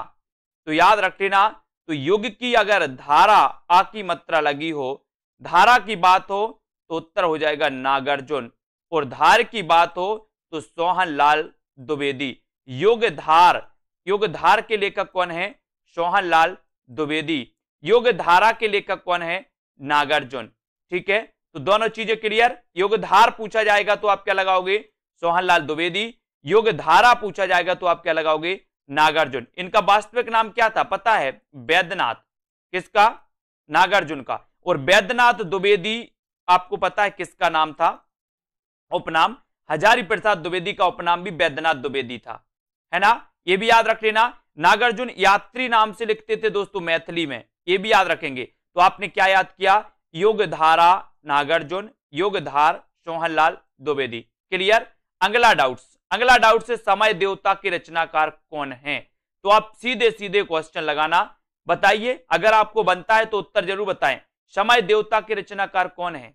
[SPEAKER 1] तो याद रख लेना। तो युग की अगर धारा आ की मात्रा लगी हो, धारा की बात हो, तो उत्तर हो जाएगा नागार्जुन, और धार की बात हो तो सोहनलाल द्विवेदी। युगधार, युगधार के लेखक कौन है? सोहनलाल द्विवेदी। युगधारा के लेखक कौन है? नागार्जुन, ठीक है। तो दोनों चीजें क्लियर। युगधार पूछा जाएगा तो आप क्या लगाओगे? सोहनलाल द्विवेदी। युगधारा पूछा जाएगा तो आप क्या लगाओगे? नागार्जुन। इनका वास्तविक नाम क्या था पता है? वैद्यनाथ। किसका? नागार्जुन का। और वैद्यनाथ द्विवेदी आपको पता है किसका नाम था? उपनाम हजारी प्रसाद द्विवेदी का उपनाम भी वैद्यनाथ द्विवेदी था, है ना। ये भी याद रख लेना। नागार्जुन यात्री नाम से लिखते थे दोस्तों मैथिली में, ये भी याद रखेंगे। तो आपने क्या याद किया? युगधारा नागार्जुन, युगधार सोहनलाल द्विवेदी। क्लियर। अगला डाउट्स, अगला डाउट से समय देवता के रचनाकार कौन है? तो आप सीधे सीधे क्वेश्चन लगाना, बताइए। अगर आपको बनता है तो उत्तर जरूर बताएं, समय देवता के रचनाकार कौन है?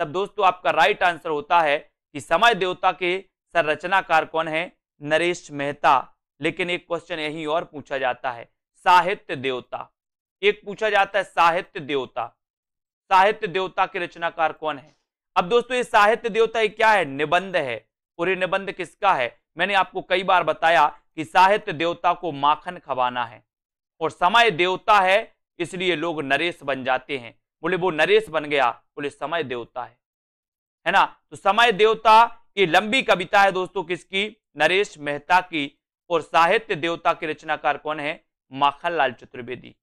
[SPEAKER 1] तब दोस्तों आपका राइट आंसर होता है कि समय देवता के संरचनाकार कौन है? नरेश मेहता। लेकिन एक क्वेश्चन यही और पूछा जाता है, साहित्य देवता, एक पूछा जाता है साहित्य देवता, साहित्य देवता के रचनाकार कौन है? अब दोस्तों ये साहित्य देवता क्या है? निबंध है। और ये निबंध किसका है? मैंने आपको कई बार बताया कि साहित्य देवता को माखन खवाना है और समय देवता है इसलिए लोग नरेश बन जाते हैं। बोले वो नरेश बन गया, बोले समय देवता है ना। तो समय देवता ये लंबी कविता है दोस्तों किसकी, नरेश मेहता की। और साहित्य देवता के रचनाकार कौन है, माखनलाल चतुर्वेदी।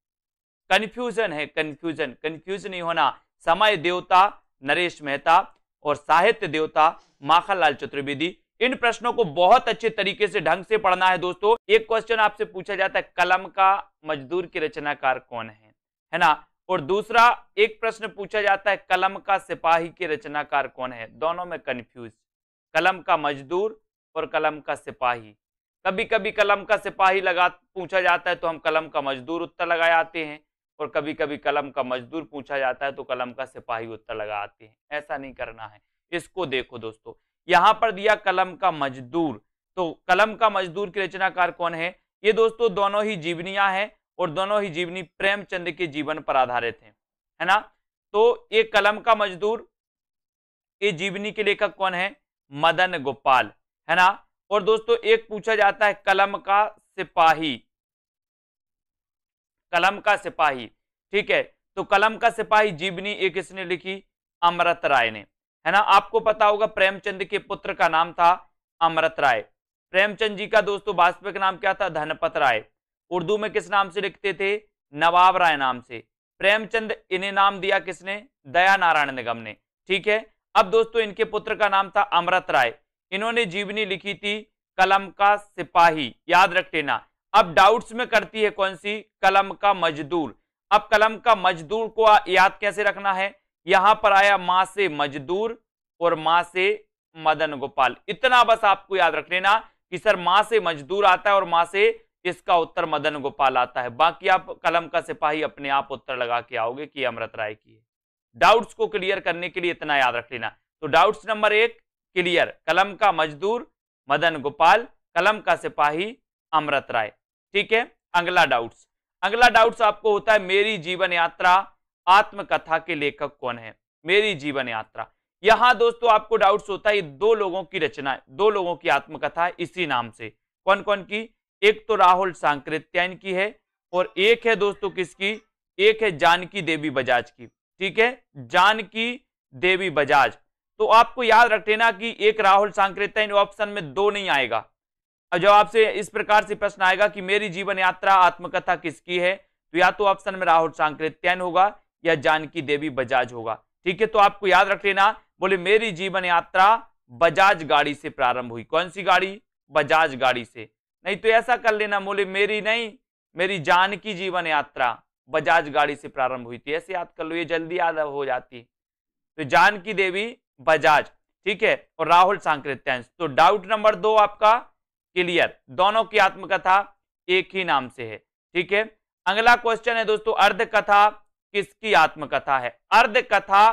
[SPEAKER 1] कंफ्यूजन है, कंफ्यूज नहीं होना। समय देवता नरेश मेहता और साहित्य देवता माखनलाल चतुर्वेदी। इन प्रश्नों को बहुत अच्छे तरीके से ढंग से पढ़ना है दोस्तों। एक क्वेश्चन आपसे पूछा जाता है कलम का मजदूर के रचनाकार कौन है ना। और दूसरा एक प्रश्न पूछा जाता है कलम का सिपाही के रचनाकार कौन है। दोनों में कंफ्यूज, कलम का मजदूर और कलम का सिपाही। कभी कभी कलम का सिपाही पूछा जाता है तो हम कलम का मजदूर उत्तर लगा आते हैं, और कभी कभी कलम का मजदूर पूछा जाता है तो कलम का सिपाही उत्तर लगा आते हैं। ऐसा नहीं करना है। इसको देखो दोस्तों, यहां पर दिया कलम का मजदूर, तो कलम का मजदूर के रचनाकार कौन है। ये दोस्तों दोनों ही जीवनियां हैं और दोनों ही जीवनी प्रेमचंद के जीवन पर आधारित है ना। तो ये कलम का मजदूर ये जीवनी के लेखक कौन है, मदन गोपाल, है ना। और दोस्तों एक पूछा जाता है कलम का सिपाही, कलम का सिपाही, ठीक है। तो कलम का सिपाही जीवनी एक किसने लिखी, अमृत राय ने, है ना। आपको पता होगा प्रेमचंद के पुत्र का नाम था अमृत राय। प्रेमचंद जी का दोस्तों वास्तविक नाम क्या था, धनपत राय। उर्दू में किस नाम से लिखते थे, नवाब राय नाम से। प्रेमचंद इन्हें नाम दिया किसने, दया नारायण निगम ने, ठीक है। अब दोस्तों इनके पुत्र का नाम था अमृत राय। इन्होंने जीवनी लिखी थी कलम का सिपाही, याद रख लेना। अब डाउट्स में करती है कौन सी, कलम का मजदूर। अब कलम का मजदूर को याद कैसे रखना है, यहां पर आया मां से मजदूर और मां से मदन गोपाल। इतना बस आपको याद रख लेना कि सर मां से मजदूर आता है और मां से इसका उत्तर मदन गोपाल आता है। बाकी आप कलम का सिपाही अपने आप उत्तर लगा के आओगे कि अमृत राय की है। डाउट्स को क्लियर करने के लिए इतना याद रख लेना। तो डाउट्स नंबर 1 क्लियर, कलम का मजदूर मदन गोपाल, कलम का सिपाही अमृत राय, ठीक है। अगला डाउट्स आपको होता है मेरी जीवन यात्रा आत्मकथा के लेखक कौन है, मेरी जीवन यात्रा। यहां दोस्तों आपको डाउट्स होता है दो लोगों की रचना है, दो लोगों की आत्मकथा है इसी नाम से। कौन कौन की, एक तो राहुल सांकृत्यायन की है और एक है दोस्तों किसकी, एक है जानकी देवी बजाज की, ठीक है, जानकी देवी बजाज। तो आपको याद रख लेना कि एक राहुल सांकृत्यायन ऑप्शन में 2 नहीं आएगा। अब जब आपसे इस प्रकार से प्रश्न आएगा कि मेरी जीवन यात्रा आत्मकथा किसकी है, तो या तो ऑप्शन में राहुल सांकृत्यायन होगा या जानकी देवी बजाज होगा, ठीक है। तो आपको याद रख लेना, बोले मेरी जीवन यात्रा बजाज गाड़ी से प्रारंभ हुई। कौन सी गाड़ी, बजाज गाड़ी से। नहीं तो ऐसा कर लेना, बोले मेरी नहीं, मेरी जानकी जीवन यात्रा बजाज गाड़ी से प्रारंभ हुई थी, ऐसे याद कर लो, ये जल्दी याद हो जाती। तो जानकी देवी बजाज, ठीक है, और राहुल सांकृत्यायन। तो डाउट नंबर 2 आपका क्लियर, दोनों की आत्मकथा एक ही नाम से है, ठीक है। अगला क्वेश्चन है दोस्तों अर्ध कथा किसकी आत्मकथा है, अर्ध कथा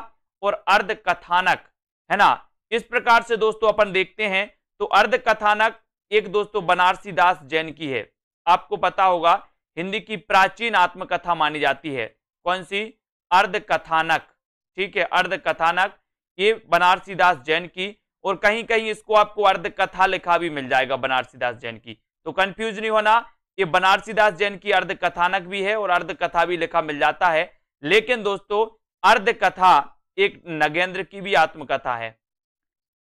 [SPEAKER 1] और अर्ध कथानक, है ना। इस प्रकार से दोस्तों अपन देखते हैं तो अर्ध कथानक एक दोस्तों बनारसी दास जैन की है। आपको पता होगा हिंदी की प्राचीन आत्मकथा मानी जाती है, कौन सी, अर्ध कथानक, ठीक है, अर्ध कथानक ये बनारसी दास जैन की। और कहीं कहीं इसको आपको अर्ध कथा लिखा भी मिल जाएगा बनारसी दास जैन की, तो कंफ्यूज नहीं होना, ये बनारसी दास जैन की अर्ध कथानक भी है और अर्ध कथा भी लिखा मिल जाता है। लेकिन दोस्तों अर्ध कथा एक नगेंद्र की भी आत्मकथा है।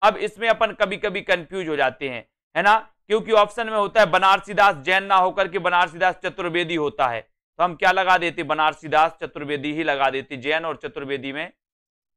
[SPEAKER 1] अब इसमें अपन कभी कभी कंफ्यूज हो जाते हैं, है ना, क्योंकि ऑप्शन में होता है बनारसी दास जैन ना होकर के बनारसी दास चतुर्वेदी होता है, तो हम क्या लगा देते, बनारसी दास चतुर्वेदी ही लगा देते, जैन और चतुर्वेदी में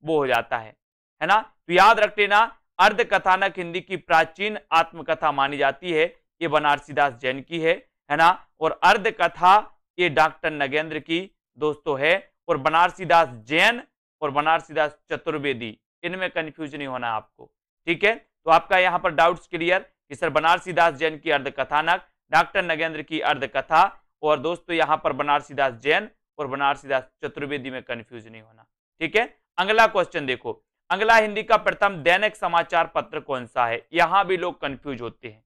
[SPEAKER 1] वो हो जाता है ना। तो याद रख लेना अर्ध कथानक हिंदी की प्राचीन आत्मकथा मानी जाती है, ये बनारसी दास जैन की है ना। और अर्ध कथा ये डॉक्टर नगेंद्र की दोस्तों है। और बनारसी दास जैन और बनारसी दास चतुर्वेदी इनमें कंफ्यूज नहीं होना आपको, ठीक है। तो आपका यहां पर डाउट्स क्लियर कि सर बनारसी दास जैन की अर्ध कथानक, डॉक्टर नगेंद्र की अर्ध कथा, और दोस्तों यहां पर बनारसी दास जैन और बनारसी दास चतुर्वेदी में कंफ्यूज नहीं होना, ठीक है। अगला क्वेश्चन देखो, अगला हिंदी का प्रथम दैनिक समाचार पत्र कौन सा है, यहां भी लोग कंफ्यूज होते हैं।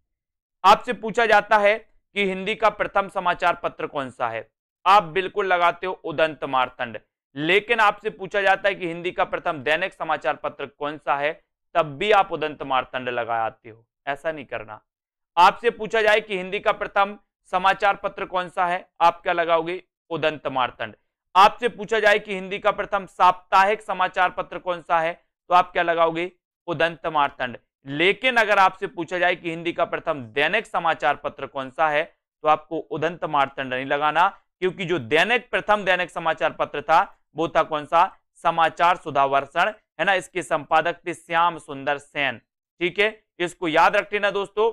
[SPEAKER 1] आपसे पूछा जाता है कि हिंदी का प्रथम समाचार पत्र कौन सा है, आप बिल्कुल लगाते हो उदंत मार्तंड। लेकिन आपसे पूछा जाता है कि हिंदी का प्रथम दैनिक समाचार पत्र कौन सा है, तब भी आप उदंत मार्तंड लगा आते हो, ऐसा नहीं करना। आपसे पूछा जाए कि हिंदी का प्रथम समाचार पत्र कौन सा है, आप क्या लगाओगे, उदंत मार्तंड। आपसे पूछा जाए कि हिंदी का प्रथम साप्ताहिक समाचार पत्र कौन सा है, तो आप क्या लगाओगे, उदंत मार्तंड। लेकिन अगर आपसे पूछा जाए कि हिंदी का प्रथम दैनिक समाचार पत्र कौन सा है, तो आपको उदंत मार्तंड नहीं लगाना, क्योंकि जो प्रथम दैनिक समाचार पत्र था वो था कौन सा, समाचार सुधावर्षण, है ना। इसके संपादक थे श्याम सुंदर सेन। ठीक है, इसको याद रख लेना दोस्तों,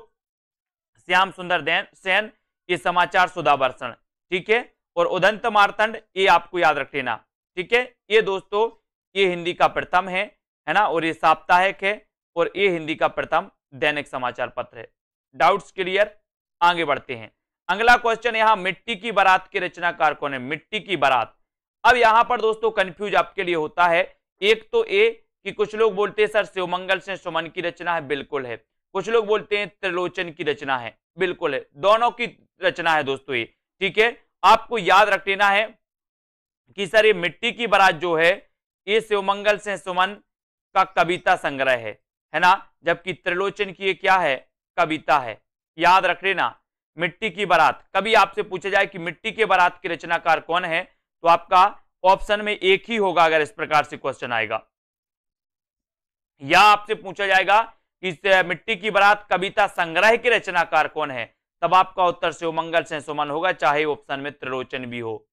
[SPEAKER 1] श्याम सुंदर सेन, ये समाचार सुधावर्षण। ठीक है, और उदंत मार्तंड ये आपको याद रख लेना। ठीक है, ये दोस्तों ये हिंदी का प्रथम है ना, और ये साप्ताहिक है, और ये हिंदी का प्रथम दैनिक समाचार पत्र है। डाउट्स क्लियर, आगे बढ़ते हैं। अगला क्वेश्चन यहां, मिट्टी की बारात के रचनाकार कौन है, मिट्टी की बारात। अब यहां पर दोस्तों कंफ्यूज आपके लिए होता है, एक तो ए कि कुछ लोग बोलते हैं सर शिवमंगल से सुमन की रचना है, बिल्कुल है। कुछ लोग बोलते हैं त्रिलोचन की रचना है, बिल्कुल है। दोनों की रचना है दोस्तों ये। ठीक है, आपको याद रख लेना है कि सर ये मिट्टी की बारात जो है ये शिवमंगल से सुमन का कविता संग्रह है ना, जबकि त्रिलोचन की ये क्या है, कविता है। याद रख लेना, मिट्टी की बारात। कभी आपसे पूछा जाए कि मिट्टी की बारात के रचनाकार कौन है, तो आपका ऑप्शन में एक ही होगा अगर इस प्रकार से क्वेश्चन आएगा। या आपसे पूछा जाएगा कि मिट्टी की बारात कविता संग्रह के रचनाकार कौन है, तब आपका उत्तर शिवमंगल से सुमन होगा, चाहे ऑप्शन में त्रिलोचन भी हो,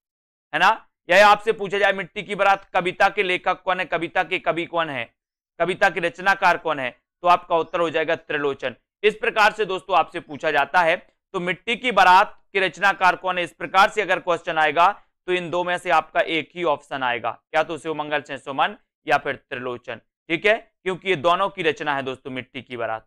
[SPEAKER 1] है ना। या आपसे पूछा जाए मिट्टी की बारात कविता के लेखक कौन है, कविता के कवि कौन है, कविता के रचनाकार कौन है, तो आपका उत्तर हो जाएगा त्रिलोचन। इस प्रकार से दोस्तों आपसे पूछा जाता है, तो मिट्टी की बारात के रचनाकार कौन है, इस प्रकार से अगर क्वेश्चन आएगा तो इन दो में से आपका एक ही ऑप्शन आएगा, क्या तो शिवमंगल से सुमन या फिर त्रिलोचन। ठीक है, क्योंकि ये दोनों की रचना है दोस्तों मिट्टी की बारात।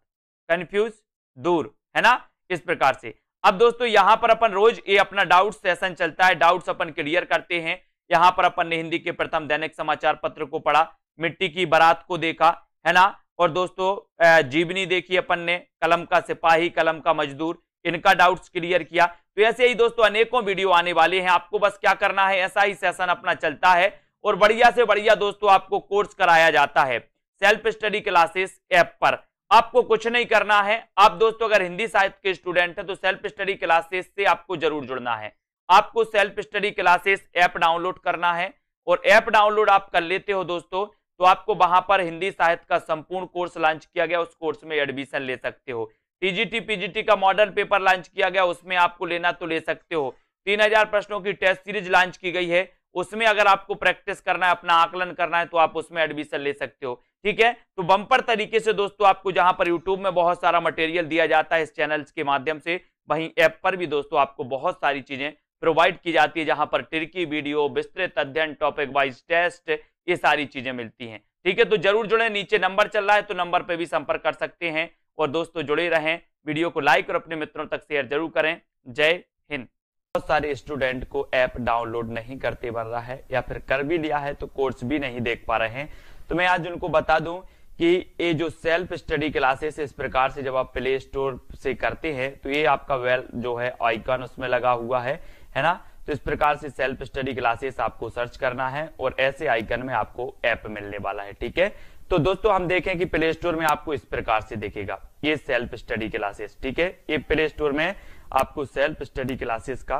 [SPEAKER 1] कंफ्यूज दूर, है ना, इस प्रकार से। अब दोस्तों यहां पर अपन रोज ये अपना डाउट सेशन चलता है, डाउट्स अपन क्लियर करते हैं। यहां पर अपन ने हिंदी के प्रथम दैनिक समाचार पत्र को पढ़ा, मिट्टी की बारात को देखा, है ना, और दोस्तों जीवनी देखी अपन ने, कलम का सिपाही, कलम का मजदूर, इनका डाउट्स क्लियर किया। तो ऐसे ही दोस्तों अनेकों वीडियो आने वाले हैं, आपको बस क्या करना है, ऐसा ही सेशन अपना चलता है और बढ़िया से बढ़िया दोस्तों आपको कोर्स कराया जाता है सेल्फ स्टडी क्लासेस ऐप पर। आपको कुछ नहीं करना है, आप दोस्तों अगर हिंदी साहित्य के स्टूडेंट हैं तो सेल्फ स्टडी क्लासेस से आपको जरूर जुड़ना है। आपको self study classes app download करना है, और ऐप डाउनलोड आप कर लेते हो दोस्तों, तो आपको वहां पर हिंदी साहित्य का संपूर्ण कोर्स लॉन्च किया गया, उस कोर्स में एडमिशन ले सकते हो। टीजीटी पीजीटी का मॉडल पेपर लॉन्च किया गया, उसमें आपको लेना तो ले सकते हो। 3000 प्रश्नों की टेस्ट सीरीज लॉन्च की गई है, उसमें अगर आपको प्रैक्टिस करना है, अपना आकलन करना है, तो आप उसमें एडमिशन ले सकते हो। ठीक है, तो बम्पर तरीके से दोस्तों आपको जहां पर यूट्यूब में बहुत सारा मटेरियल दिया जाता है इस चैनल्स के माध्यम से, वहीं ऐप पर भी दोस्तों आपको बहुत सारी चीजें प्रोवाइड की जाती है, जहां पर ट्रिकी वीडियो, विस्तृत अध्ययन, टॉपिक वाइज टेस्ट, ये सारी चीजें मिलती हैं। ठीक है, तो जरूर जुड़े, नीचे नंबर चल रहा है तो नंबर पे भी संपर्क कर सकते हैं। और दोस्तों जुड़े रहें, वीडियो को लाइक और अपने मित्रों तक शेयर जरूर करें। जय हिंद। बहुत सारे स्टूडेंट को ऐप डाउनलोड नहीं करते बन रहा है, या फिर कर भी लिया है तो कोर्स भी नहीं देख पा रहे हैं, तो मैं आज उनको बता दूं कि ये जो सेल्फ स्टडी क्लासेस इस प्रकार से जब आप प्ले स्टोर से करते हैं तो ये आपका वेल जो है आइकन उसमें लगा हुआ है ना। तो इस प्रकार से सेल्फ स्टडी क्लासेस आपको सर्च करना है और ऐसे आइकन में आपको ऐप मिलने वाला है। ठीक है, तो दोस्तों हम देखें कि प्ले स्टोर में आपको इस प्रकार से दिखेगा ये सेल्फ स्टडी क्लासेस। ठीक है, ये प्ले स्टोर में आपको सेल्फ स्टडी क्लासेस का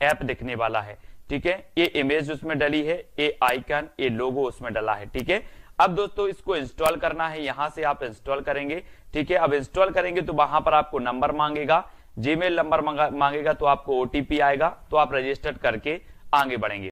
[SPEAKER 1] ऐप दिखने वाला है। ठीक है, ये इमेज उसमें डली है, ये आइकन, ये लोगो उसमें डला है। ठीक है, अब दोस्तों इसको इंस्टॉल करना है, यहां से आप इंस्टॉल करेंगे। ठीक है, अब इंस्टॉल करेंगे तो वहां पर आपको नंबर मांगेगा, जीमेल नंबर मांगेगा, तो आपको ओटीपी आएगा, तो आप रजिस्टर करके आगे बढ़ेंगे।